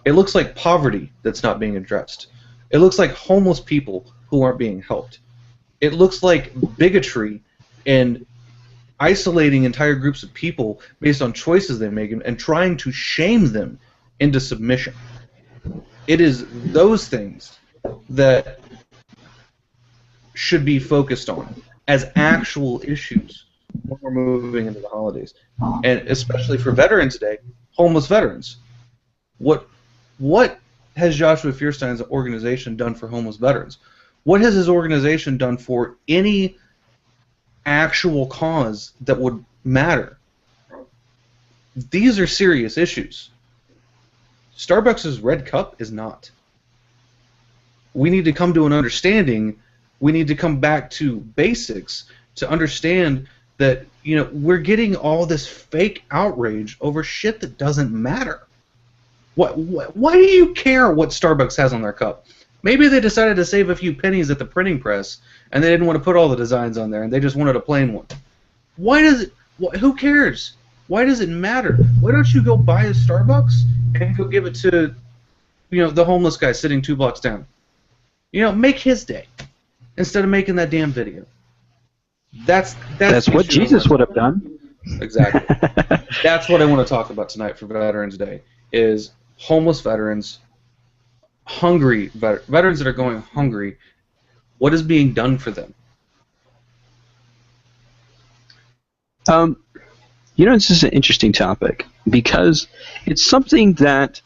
[SPEAKER 4] It looks like poverty that's not being addressed. It looks like homeless people who aren't being helped. It looks like bigotry and isolating entire groups of people based on choices they make and trying to shame them into submission. It is those things that should be focused on as actual issues when we're moving into the holidays, and especially for Veterans Day, homeless veterans. What has Joshua Feuerstein's organization done for homeless veterans? What has his organization done for any actual cause that would matter? These are serious issues. Starbucks' Red Cup is not. We need to come to an understanding. We need to come back to basics to understand that, you know, we're getting all this fake outrage over shit that doesn't matter. Why do you care what Starbucks has on their cup? Maybe they decided to save a few pennies at the printing press, and they didn't want to put all the designs on there, and they just wanted a plain one. Why does it? Who cares? Why does it matter? Why don't you go buy a Starbucks and go give it to, you know, the homeless guy sitting 2 blocks down? You know, make his day instead of making that damn video. That's
[SPEAKER 2] what Jesus would have done.
[SPEAKER 4] Exactly. That's what I want to talk about tonight for Veterans Day, is homeless veterans, hungry veterans that are going hungry. What is being done for them?
[SPEAKER 2] You know, this is an interesting topic because it's something that,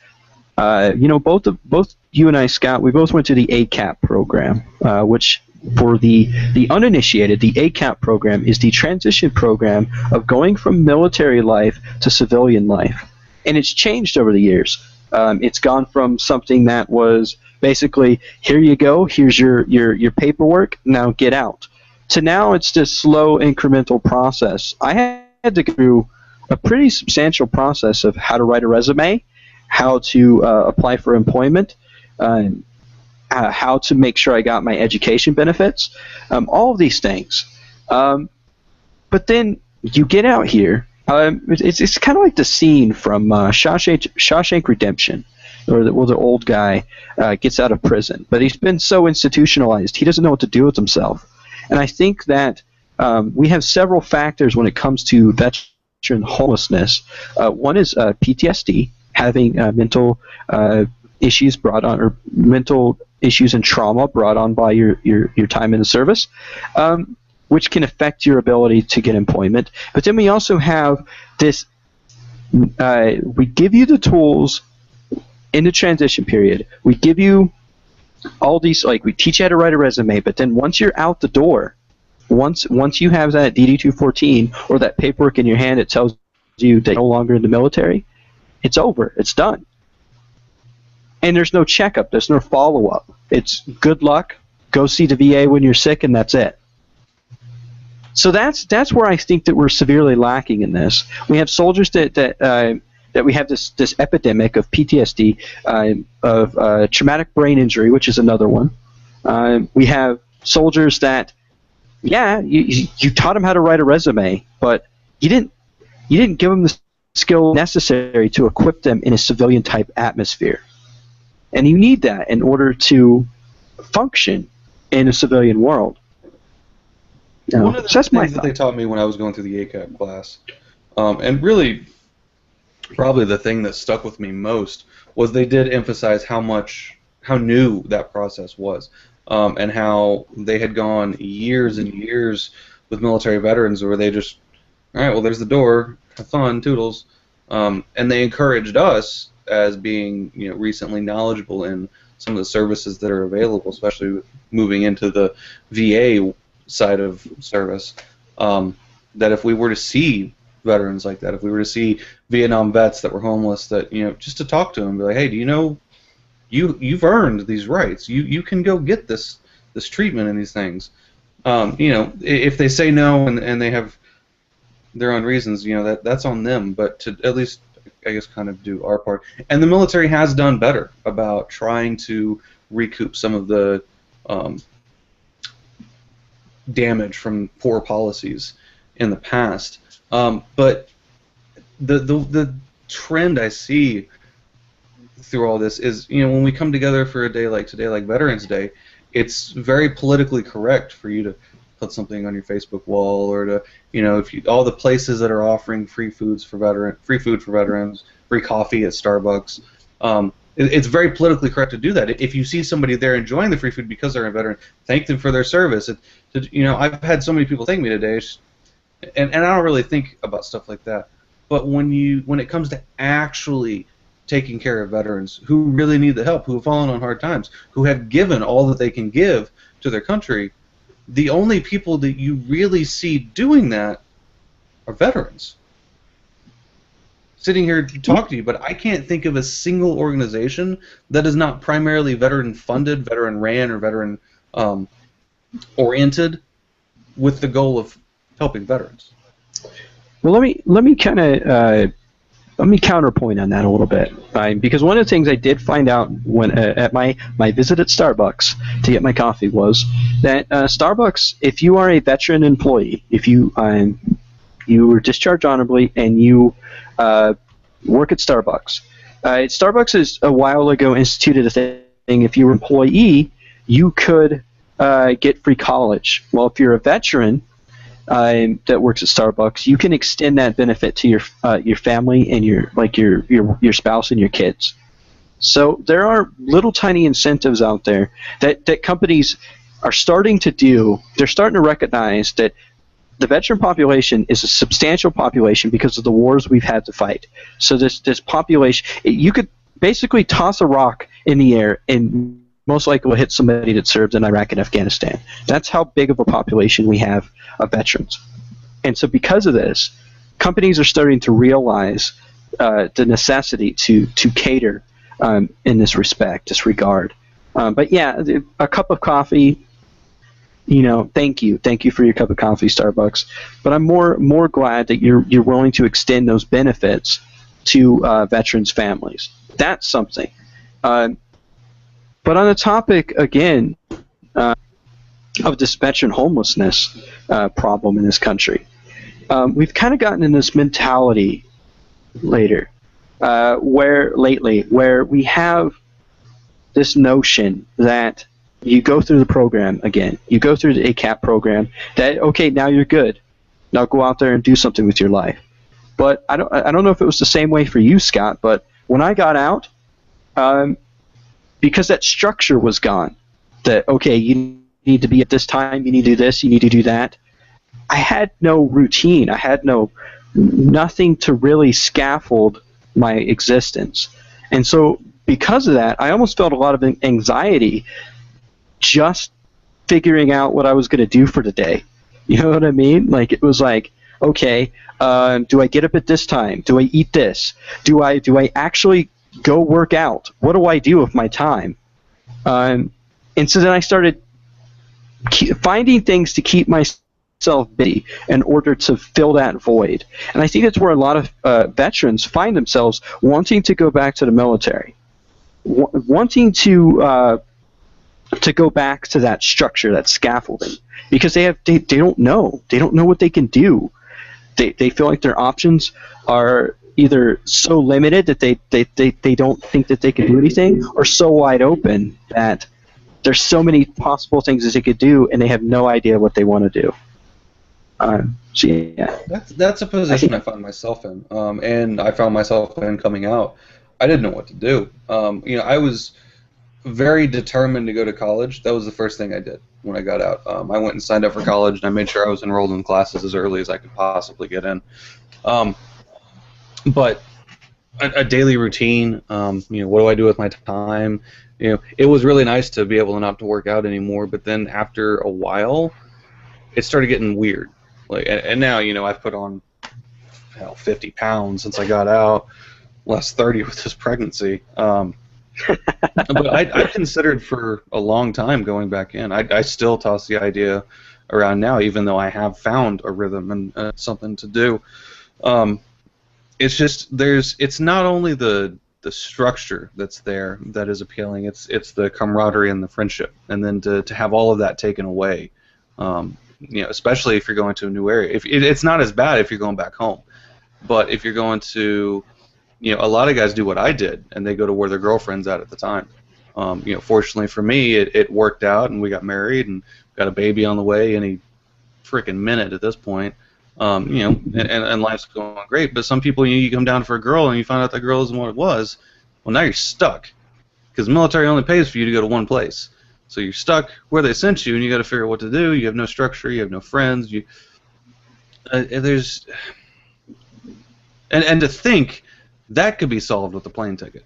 [SPEAKER 2] you know, both you and I, Scott, we both went to the ACAP program, which for the uninitiated, the ACAP program is the transition program of going from military life to civilian life. And it's changed over the years. It's gone from something that was basically, here you go, here's your paperwork, now get out, to now it's this slow incremental process. I had to go through a pretty substantial process of how to write a resume, how to apply for employment, how to make sure I got my education benefits, all of these things. But then you get out here. It's kind of like the scene from Shawshank Redemption, where the old guy gets out of prison, but he's been so institutionalized he doesn't know what to do with himself. And I think that we have several factors when it comes to veterans veteran homelessness. One is PTSD, having mental issues brought on, or mental issues and trauma brought on by your time in the service, which can affect your ability to get employment. But then we also have this, we give you the tools in the transition period. We give you all these, like we teach you how to write a resume, but then once you're out the door, once you have that DD-214 or that paperwork in your hand that tells you that you're no longer in the military, it's over. It's done. And there's no checkup. There's no follow-up. It's good luck. Go see the VA when you're sick, and that's it. So that's where I think that we're severely lacking in this. We have soldiers that we have this epidemic of PTSD, of traumatic brain injury, which is another one. We have soldiers that, yeah, you taught them how to write a resume, but you didn't give them the skill necessary to equip them in a civilian type atmosphere. And you need that in order to function in a civilian world.
[SPEAKER 4] One of the things that they taught me when I was going through the ACAP class, and really probably the thing that stuck with me most, was they did emphasize how new that process was, and how they had gone years and years with military veterans where they just, all right, well, there's the door, have fun, toodles, and they encouraged us as being, recently knowledgeable in some of the services that are available, especially with moving into the VA side of service, that if we were to see veterans like that, if we were to see Vietnam vets that were homeless, that just to talk to them, be like, hey, do you know you've earned these rights, you can go get this treatment and these things. If they say no and they have their own reasons, that's on them, but to at least, I guess, kind of do our part. And the military has done better about trying to recoup some of the damage from poor policies in the past. But the trend I see through all this is, when we come together for a day like today, like Veterans Day, it's very politically correct for you to put something on your Facebook wall, or to, all the places that are offering free food for veterans, free coffee at Starbucks. It's very politically correct to do that. If you see somebody there enjoying the free food because they're a veteran, thank them for their service. I've had so many people thank me today, and I don't really think about stuff like that. But when it comes to actually taking care of veterans who really need the help, who have fallen on hard times, who have given all that they can give to their country, the only people that you really see doing that are veterans. Sitting here to talk to you, but I can't think of a single organization that is not primarily veteran-funded, veteran-ran, or veteran-oriented with the goal of helping veterans.
[SPEAKER 2] Well, let me counterpoint on that a little bit, because one of the things I did find out when at my visit at Starbucks to get my coffee was that Starbucks, if you are a veteran employee, if you were discharged honorably and you work at Starbucks, Starbucks is a while ago instituted a thing. If you were an employee, you could get free college. Well, if you're a veteran that works at Starbucks, you can extend that benefit to your family and your spouse and your kids. So there are little tiny incentives out there that companies are starting to do. They're starting to recognize that the veteran population is a substantial population because of the wars we've had to fight. So this population, you could basically toss a rock in the air and most likely will hit somebody that served in Iraq and Afghanistan. That's how big of a population we have of veterans. And so because of this, companies are starting to realize the necessity to cater in this regard. But yeah, a cup of coffee, thank you for your cup of coffee, Starbucks. But I'm more glad that you're willing to extend those benefits to veterans' families. That's something. But on the topic, again, of this veteran homelessness problem in this country, we've kind of gotten in this mentality where we have this notion that you go through the program again, you go through the ACAP program, that, okay, now you're good. Now go out there and do something with your life. But I don't know if it was the same way for you, Scott. But when I got out, because that structure was gone, that okay, you need to be at this time, you need to do this, you need to do that. I had no routine. I had nothing to really scaffold my existence, and so because of that, I almost felt a lot of anxiety just figuring out what I was going to do for the day. You know what I mean? Like it was like, okay, do I get up at this time? Do I eat this? Do I actually go work out? What do I do with my time? And so then I started finding things to keep myself busy in order to fill that void. And I think that's where a lot of veterans find themselves wanting to go back to the military, wanting to go back to that structure, that scaffolding, because they don't know what they can do. They feel like their options are either so limited that they don't think that they can do anything, or so wide open that there's so many possible things that they could do, and they have no idea what they want to do. So yeah,
[SPEAKER 4] that's a position I found myself in, and I found myself in coming out. I didn't know what to do. I was very determined to go to college. That was the first thing I did when I got out. I went and signed up for college, and I made sure I was enrolled in classes as early as I could possibly get in. But a daily routine, what do I do with my time? It was really nice to be able to not to work out anymore. But then after a while, it started getting weird. And now I've put on 50 pounds since I got out, less 30 with this pregnancy. But I considered for a long time going back in. I still toss the idea around now, even though I have found a rhythm and something to do. It's just it's not only the structure that's there that is appealing. It's the camaraderie and the friendship, and then to have all of that taken away. Especially if you're going to a new area. It's not as bad if you're going back home, but if you're going to a lot of guys do what I did, and they go to where their girlfriend's at the time. Fortunately for me, it worked out, and we got married, and got a baby on the way any freaking minute at this point. And life's going great. But some people, you come down for a girl, and you find out that girl isn't what it was. Well, now you're stuck, because the military only pays for you to go to one place. So you're stuck where they sent you, and you got to figure out what to do. You have no structure. You have no friends. And to think that could be solved with a plane ticket.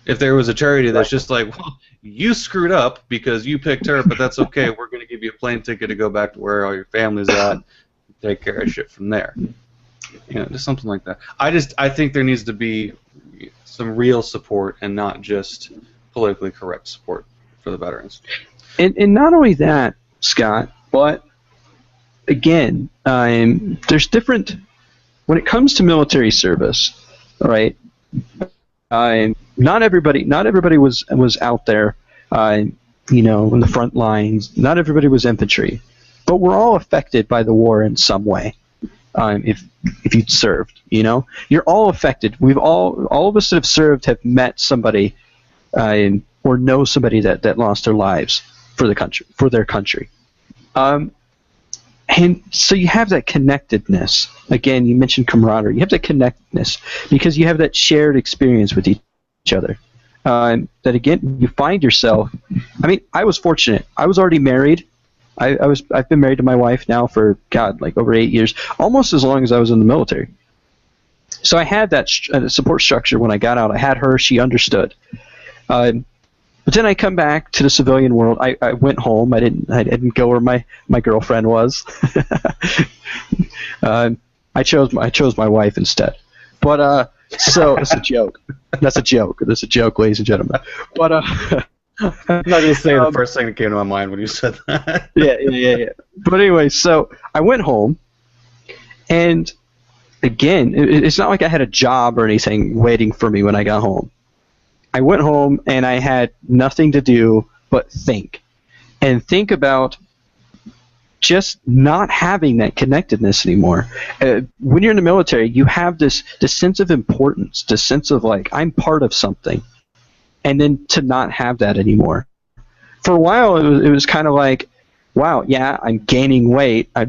[SPEAKER 4] If there was a charity that's just like, well, you screwed up because you picked her, but that's okay. We're going to give you a plane ticket to go back to where all your family's at, take care of shit from there. Just something like that. I think there needs to be some real support and not just politically correct support for the veterans.
[SPEAKER 2] And not only that, Scott, but again, there's different when it comes to military service. All right. Not everybody was out there, in the front lines. Not everybody was infantry, but we're all affected by the war in some way. If you'd served, you're all affected. We've all of us that have served have met somebody, or know somebody that lost their lives for their country. And so you have that connectedness. Again, you mentioned camaraderie. You have that connectedness because you have that shared experience with each other. That again, you find yourself. I mean, I was fortunate. I was already married. I've been married to my wife now for over 8 years, almost as long as I was in the military. So I had that support structure when I got out. I had her. She understood. But then I come back to the civilian world. I went home. I didn't go where my girlfriend was. I chose my wife instead. But so it's a joke. That's a joke. That's a joke, ladies and gentlemen. But
[SPEAKER 1] I'm not gonna say the first thing that came to my mind when you said that.
[SPEAKER 2] Yeah. But anyway, so I went home, and again, it's not like I had a job or anything waiting for me when I got home. I went home and I had nothing to do but think about just not having that connectedness anymore. When you're in the military, you have this sense of importance, this sense of I'm part of something, and then to not have that anymore. For a while, it was kind of like, wow, yeah, I'm gaining weight. I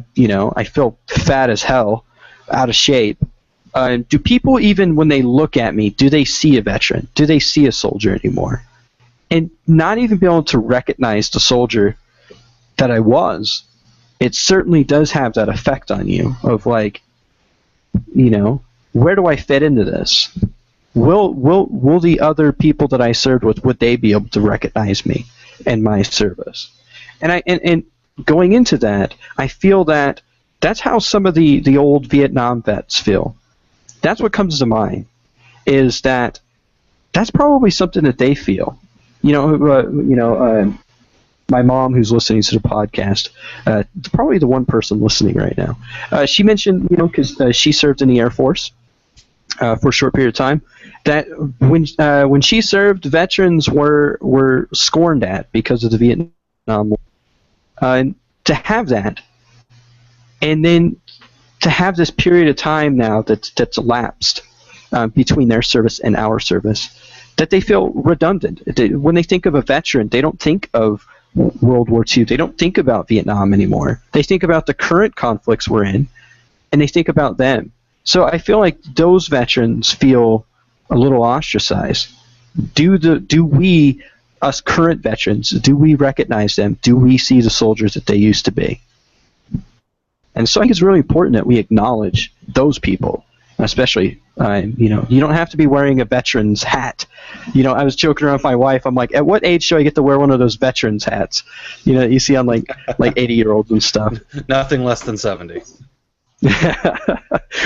[SPEAKER 2] feel fat as hell, out of shape, Do people, even when they look at me, do they see a veteran? Do they see a soldier anymore? And not even be able to recognize the soldier that I was, it certainly does have that effect on you of like, you know, where do I fit into this? Will the other people that I served with, would they be able to recognize me and my service? And going into that, I feel that that's how some of the old Vietnam vets feel. That's what comes to mind, is that that's probably something that they feel. My mom, who's listening to the podcast, probably the one person listening right now, she mentioned, because she served in the Air Force for a short period of time, that when she served, veterans were scorned at because of the Vietnam War. And to have that, and then to have this period of time now that's elapsed between their service and our service, that they feel redundant. When they think of a veteran, they don't think of World War II. They don't think about Vietnam anymore. They think about the current conflicts we're in, and they think about them. So I feel like those veterans feel a little ostracized. Do we, us current veterans, do we recognize them? Do we see the soldiers that they used to be? And so I think it's really important that we acknowledge those people, especially, you don't have to be wearing a veteran's hat. I was joking around with my wife. I'm like, at what age do I get to wear one of those veterans hats? You see on like 80-year-olds and stuff.
[SPEAKER 4] Nothing less than 70.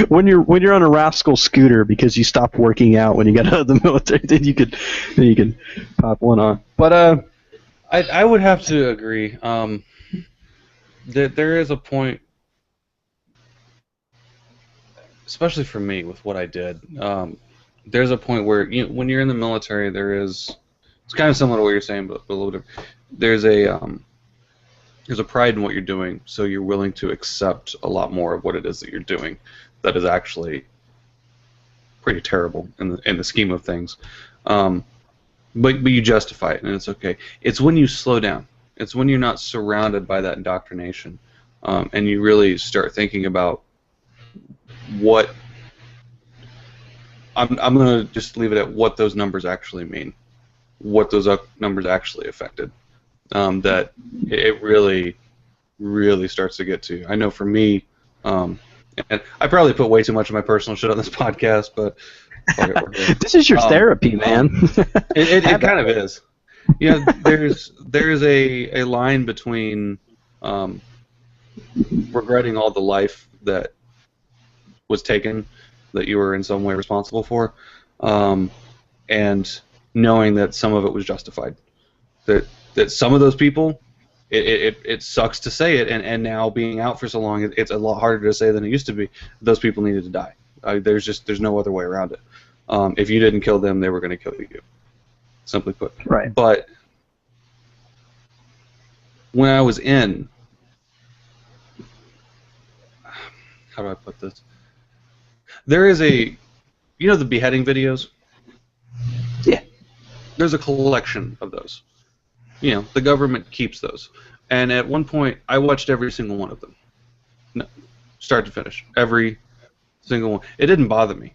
[SPEAKER 2] when you're on a rascal scooter because you stopped working out when you got out of the military, then you can pop one on. But
[SPEAKER 1] I would have to agree. There is a point, especially for me with what I did. There's a point where when you're in the military, it's kind of similar to what you're saying, but a little different. There's a pride in what you're doing, so you're willing to accept a lot more of what it is that you're doing that is actually pretty terrible in the scheme of things. But you justify it, and it's okay. It's when you slow down. It's when you're not surrounded by that indoctrination, and you really start thinking about what I'm going to just leave it at what those numbers actually mean, what those numbers actually affected. That it really, really starts to get to. I know for me, and I probably put way too much of my personal shit on this podcast, but
[SPEAKER 2] this is your therapy, man.
[SPEAKER 1] it kind of is. There's a line between regretting all the life that was taken, that you were in some way responsible for, and knowing that some of it was justified. That some of those people, it sucks to say it, and now being out for so long, it's a lot harder to say than it used to be. Those people needed to die. There's no other way around it. If you didn't kill them, they were going to kill you. Simply put.
[SPEAKER 2] Right.
[SPEAKER 1] But when I was in, how do I put this? There is the beheading videos?
[SPEAKER 2] Yeah.
[SPEAKER 1] There's a collection of those. The government keeps those. And at one point, I watched every single one of them. No, start to finish. Every single one. It didn't bother me.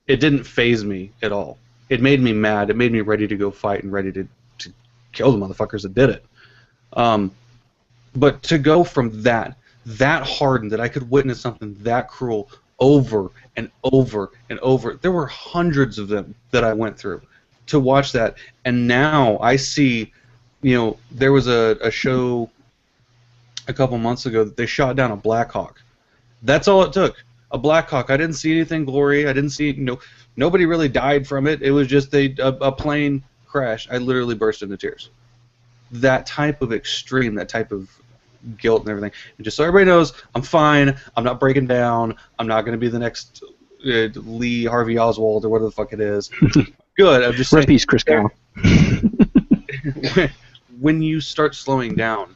[SPEAKER 1] It didn't faze me at all. It made me mad. It made me ready to go fight and ready to kill the motherfuckers that did it. But to go from that hardened, that I could witness something that cruel over and over and over. There were hundreds of them that I went through to watch that. And now I see... there was a show a couple months ago that they shot down a Black Hawk. That's all it took. A Black Hawk. I didn't see anything glory. I didn't see... nobody really died from it. It was just a plane crash. I literally burst into tears. That type of extreme, that type of guilt and everything. And just so everybody knows, I'm fine. I'm not breaking down. I'm not going to be the next Lee Harvey Oswald or whatever the fuck it is. Good. I'm just saying.
[SPEAKER 2] Rest in peace, Chris Kyle.
[SPEAKER 1] When you start slowing down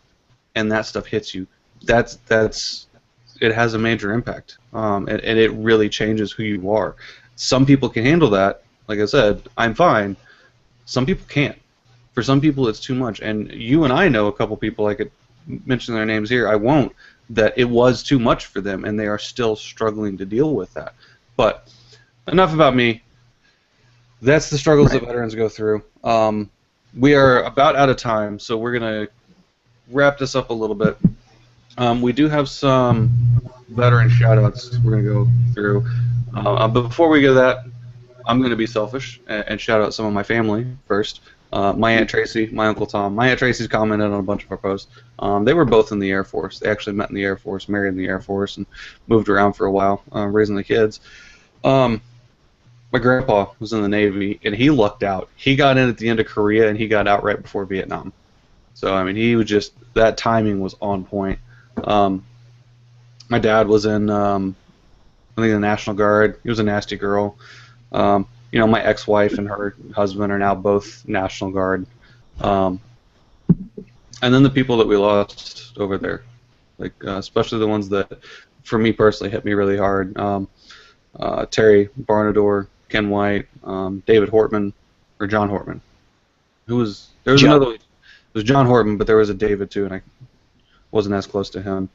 [SPEAKER 1] and that stuff hits you, it has a major impact, and it really changes who you are. Some people can handle that. Like I said, I'm fine. Some people can't. For some people, it's too much. And you and I know a couple people, I could mention their names here, I won't, that it was too much for them, and they are still struggling to deal with that. But enough about me. That's the struggles that veterans go through. We are about out of time, so we're going to wrap this up a little bit. We do have some veteran shout-outs we're going to go through. But before we go to that, I'm going to be selfish and shout out some of my family first. My Aunt Tracy, my Uncle Tom. My Aunt Tracy's commented on a bunch of our posts. They were both in the Air Force. They actually met in the Air Force, married in the Air Force, and moved around for a while, raising the kids. My grandpa was in the Navy, and he lucked out. He got in at the end of Korea, and he got out right before Vietnam. So, I mean, he was just, that timing was on point. My dad was in, I think, the National Guard. He was a nasty girl. You know, my ex-wife and her husband are now both National Guard. And then the people that we lost over there, like especially the ones that, for me personally, hit me really hard. Terry Barnador, Ken White, David Hortman, or John Hortman. There was another. It was John Hortman, but there was a David too, and I wasn't as close to him.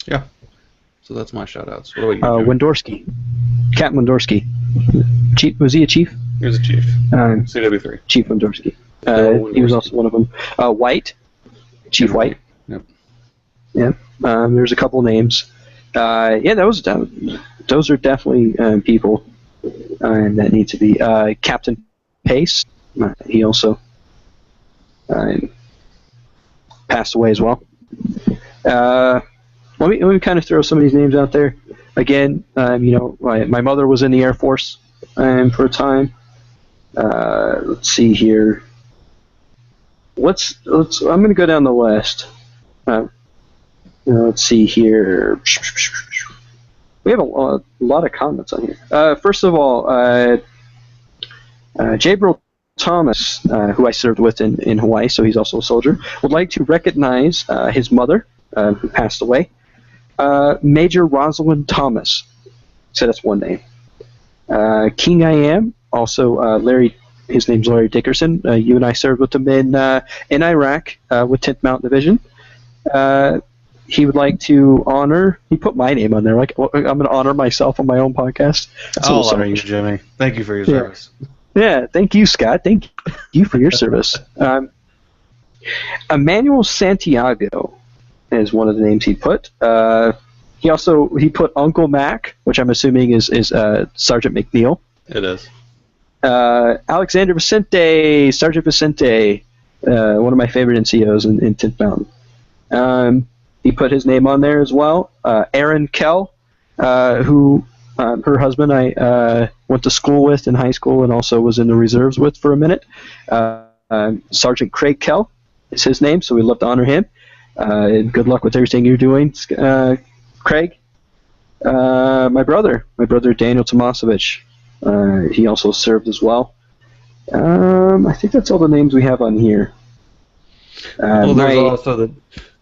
[SPEAKER 1] Yeah. So that's my shout-outs. What about you,
[SPEAKER 2] Wendorski. Captain Wendorski. Chief, was he a chief?
[SPEAKER 1] He was a chief. CW3.
[SPEAKER 2] Chief Wendorski. He was also one of them. White. Chief White.
[SPEAKER 1] Yep.
[SPEAKER 2] Yeah. There's a couple names. Yeah, those are definitely people that need to be. Captain Pace. He also passed away as well. Let me kind of throw some of these names out there. Again, you know, my mother was in the Air Force for a time. Let's see here. I'm going to go down the list. Let's see here. We have a lot of comments on here. First of all, Jabril Thomas, who I served with in Hawaii, so he's also a soldier, would like to recognize his mother, who passed away. Major Rosalind Thomas. So that's one name. King I Am, also Larry. His name's Larry Dickerson. You and I served with him in Iraq with 10th Mountain Division. He would like to honor. He put my name on there. Like, I'm going to honor myself on my own podcast.
[SPEAKER 1] Oh, sorry, you, Jimmy. Thank you for your service.
[SPEAKER 2] Yeah, thank you, Scott. Thank you for your service. Emmanuel Santiago is one of the names he put. He put Uncle Mac, which I'm assuming is Sergeant McNeil.
[SPEAKER 1] It is.
[SPEAKER 2] Alexander Vicente, Sergeant Vicente, one of my favorite NCOs in 10th Mountain. He put his name on there as well. Erin Kell, who her husband I went to school with in high school and also was in the reserves with for a minute. Sergeant Craig Kell is his name, so we'd love to honor him. Good luck with everything you're doing, Craig. My brother Daniel Tomasovich. He also served as well. I think that's all the names we have on here.
[SPEAKER 1] Well, there's also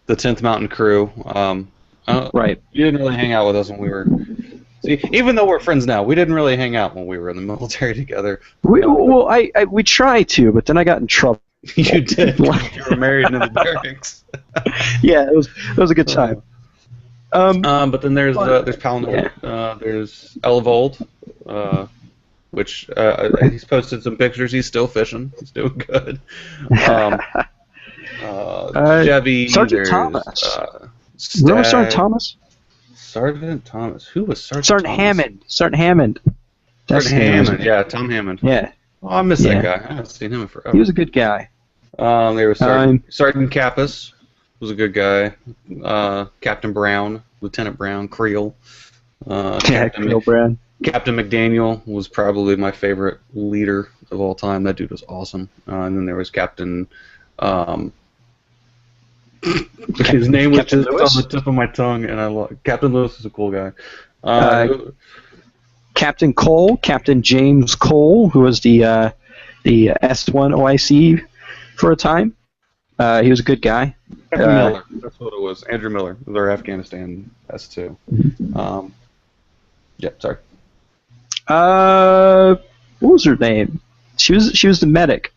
[SPEAKER 1] the 10th Mountain crew.
[SPEAKER 2] Right.
[SPEAKER 1] You didn't really hang out with us when we were... See, even though we're friends now, we didn't really hang out when we were in the military together.
[SPEAKER 2] We tried to, but then I got in trouble.
[SPEAKER 1] You did. You were married in the barracks.
[SPEAKER 2] Yeah, it was a good time.
[SPEAKER 1] But then there's Palmer. Yeah. There's Elvold, which he's posted some pictures. He's still fishing. He's doing good. Chevy.
[SPEAKER 2] Sergeant Thomas. Remember Sergeant Thomas?
[SPEAKER 1] Sergeant Thomas. Who was Sergeant Thomas?
[SPEAKER 2] Hammond. Sergeant Hammond.
[SPEAKER 1] Sergeant Hammond. Yeah, Tom Hammond.
[SPEAKER 2] Yeah.
[SPEAKER 1] Oh, I miss that guy. I haven't seen him in forever.
[SPEAKER 2] He was a good guy.
[SPEAKER 1] There was Sergeant Kappas was a good guy. Captain Brown, Lieutenant Brown, Creel.
[SPEAKER 2] Creel Brown.
[SPEAKER 1] Captain McDaniel was probably my favorite leader of all time. That dude was awesome. And then there was Captain... his name was Captain just Lewis? On the tip of my tongue, and Captain Lewis is a cool guy.
[SPEAKER 2] Captain Cole, Captain James Cole, who was the S1 OIC for a time. He was a good guy.
[SPEAKER 1] Captain Miller, that's what it was. Andrew Miller, their Afghanistan S2. Sorry.
[SPEAKER 2] What was her name? She was the medic.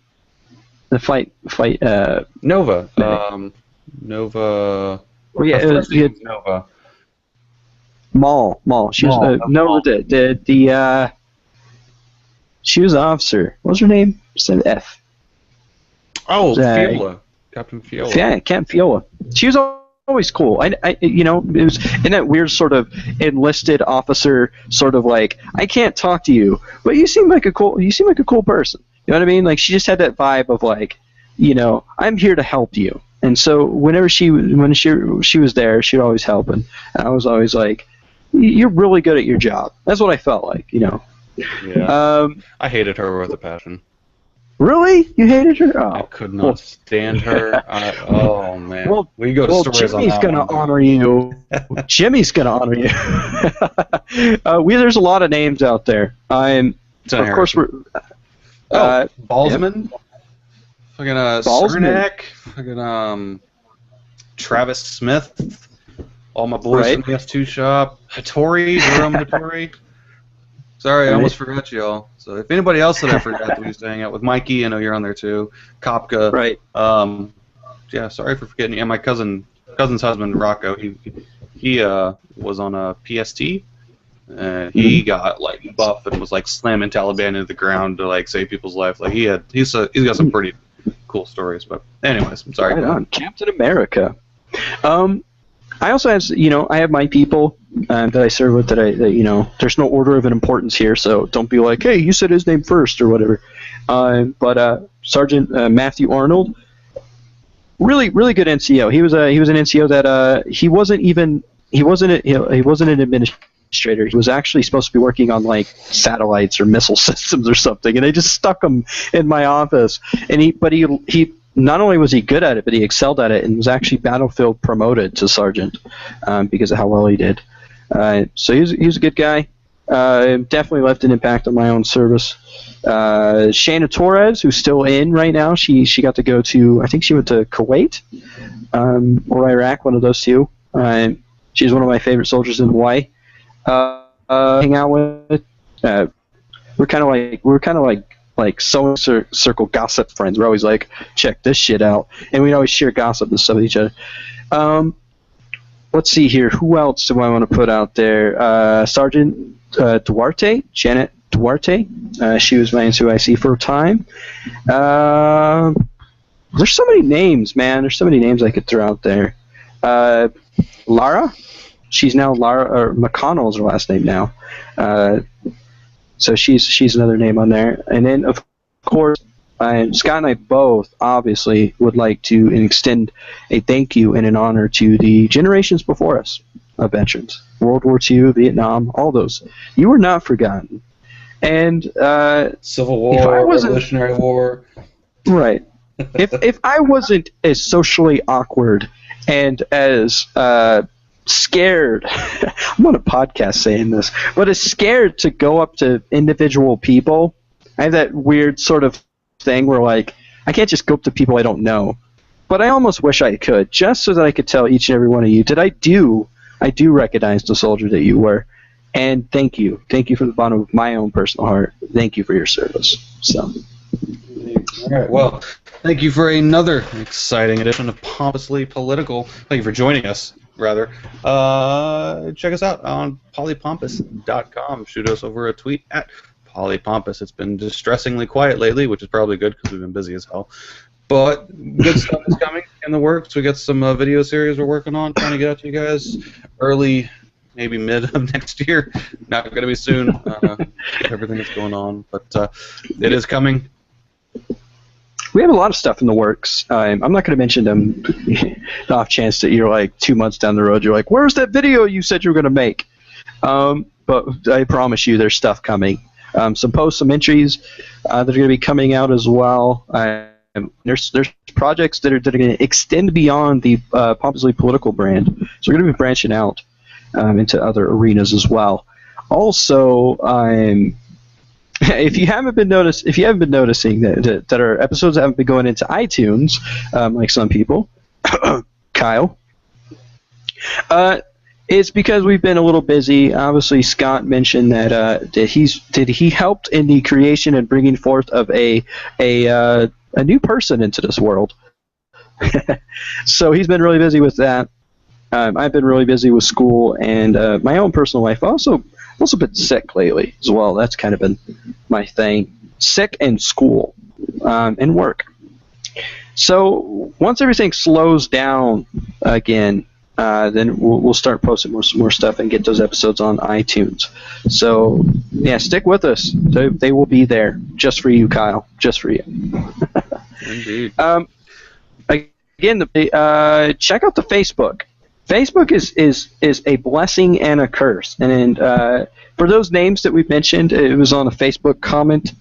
[SPEAKER 2] The fight.
[SPEAKER 1] Nova. Nova.
[SPEAKER 2] Nova. Maul. She was
[SPEAKER 4] Maul.
[SPEAKER 2] she was an officer. What was her name? Said F.
[SPEAKER 1] Oh, Fiola. Captain Fiola.
[SPEAKER 2] Yeah, Captain Fiola. She was always cool. I it was in that weird sort of enlisted officer sort of like, I can't talk to you, but you seem like a cool person. You know what I mean? Like, she just had that vibe of like, I'm here to help you. And so whenever she was there, she'd always help, and I was always like, you're really good at your job. That's what I felt like,
[SPEAKER 1] Yeah. I hated her with a passion.
[SPEAKER 2] Really? You hated her? Oh.
[SPEAKER 1] I could not stand her. Oh, man.
[SPEAKER 2] Well,
[SPEAKER 1] we go to stories on
[SPEAKER 2] Jimmy's
[SPEAKER 1] that
[SPEAKER 2] gonna
[SPEAKER 1] one.
[SPEAKER 2] honor you. Jimmy's gonna honor you. There's a lot of names out there. Of course, we're.
[SPEAKER 1] Balsman.
[SPEAKER 2] Yep.
[SPEAKER 1] Fucking
[SPEAKER 2] Balsman.
[SPEAKER 1] Cernak. Fucking Travis Smith. All my boys in the S2 shop. Hattori, Jerome Hattori. Sorry, I almost forgot y'all. So if anybody else that I forgot that we used to hang out with, Mikey, I know you're on there too. Kopka.
[SPEAKER 2] Right.
[SPEAKER 1] Yeah, sorry for forgetting. And my cousin's husband, Rocco, he was on a PST. He got like buff and was like slamming Taliban into the ground to like save people's life. Like he's got some pretty cool stories. But anyways, I'm sorry.
[SPEAKER 2] Right on. Captain America. I also have, I have my people that I serve with that there's no order of importance here, so don't be like, hey, you said his name first or whatever. But Sergeant Matthew Arnold, really, really good NCO. He was an NCO that he wasn't an administrator. He was actually supposed to be working on like satellites or missile systems or something, and they just stuck him in my office. And he not only was he good at it, but he excelled at it and was actually battlefield promoted to sergeant because of how well he did. So he was a good guy. Definitely left an impact on my own service. Shana Torres, who's still in right now, she got to go to, I think she went to Kuwait or Iraq, one of those two. She's one of my favorite soldiers in Hawaii. Hang out with. We're kind of like sewing circle gossip friends. We're always like, check this shit out, and we'd always share gossip and stuff with each other. Let's see here. Who else do I want to put out there? Sergeant Duarte, Janet Duarte. She was my NCOIC for a time. There's so many names, man. There's so many names I could throw out there. Lara. She's now Lara, or McConnell is her last name now. So she's another name on there. And then, of course, Scott and I both obviously would like to extend a thank you and an honor to the generations before us of veterans. World War II, Vietnam, all those. You were not forgotten. And
[SPEAKER 4] Civil War, Revolutionary War.
[SPEAKER 2] Right. If I wasn't as socially awkward and as scared, I'm on a podcast saying this, but is scared to go up to individual people. I have that weird sort of thing where like I can't just go up to people I don't know, but I almost wish I could, just so that I could tell each and every one of you that I do recognize the soldier that you were, and thank you from the bottom of my own personal heart. Thank you for your service. So,
[SPEAKER 1] all right, well, thank you for another exciting edition of Pompously Political. Thank you for joining us. Rather, check us out on polypompous.com. Shoot us over a tweet at polypompous. It's been distressingly quiet lately, which is probably good because we've been busy as hell. But good stuff is coming in the works. We got some video series we're working on, trying to get out to you guys early, maybe mid of next year. Not going to be soon. Everything that's going on, but it is coming.
[SPEAKER 2] We have a lot of stuff in the works. I'm not going to mention them. The off chance that you're like 2 months down the road, you're like, "Where's that video you said you were going to make?" But I promise you, there's stuff coming. Some posts, some entries that are going to be coming out as well. There's projects that are going to extend beyond the Pompously Political brand. So we're going to be branching out into other arenas as well. Also, if you haven't been noticing that our episodes haven't been going into iTunes, like some people, Kyle, it's because we've been a little busy. Obviously, Scott mentioned that he helped in the creation and bringing forth of a new person into this world. So he's been really busy with that. I've been really busy with school and my own personal life. I've also been sick lately as well. That's kind of been my thing. Sick and school and work. So once everything slows down again, then we'll start posting more stuff and get those episodes on iTunes. So yeah, stick with us. They will be there just for you, Kyle. Just for you.
[SPEAKER 1] Indeed.
[SPEAKER 2] Again, check out the Facebook. Facebook is a blessing and a curse. And for those names that we mentioned, it was on a Facebook comment.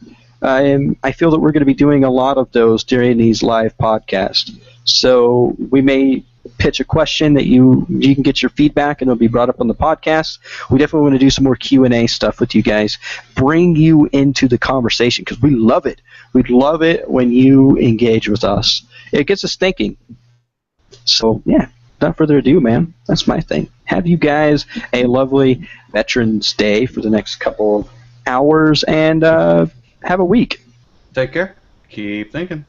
[SPEAKER 2] I feel that we're going to be doing a lot of those during these live podcasts. So we may pitch a question that you can get your feedback and it'll be brought up on the podcast. We definitely want to do some more Q&A stuff with you guys. Bring you into the conversation because we love it. We'd love it when you engage with us. It gets us thinking. So, yeah, without further ado, man, that's my thing. Have you guys a lovely Veterans Day for the next couple of hours and have a week.
[SPEAKER 4] Take care. Keep thinking.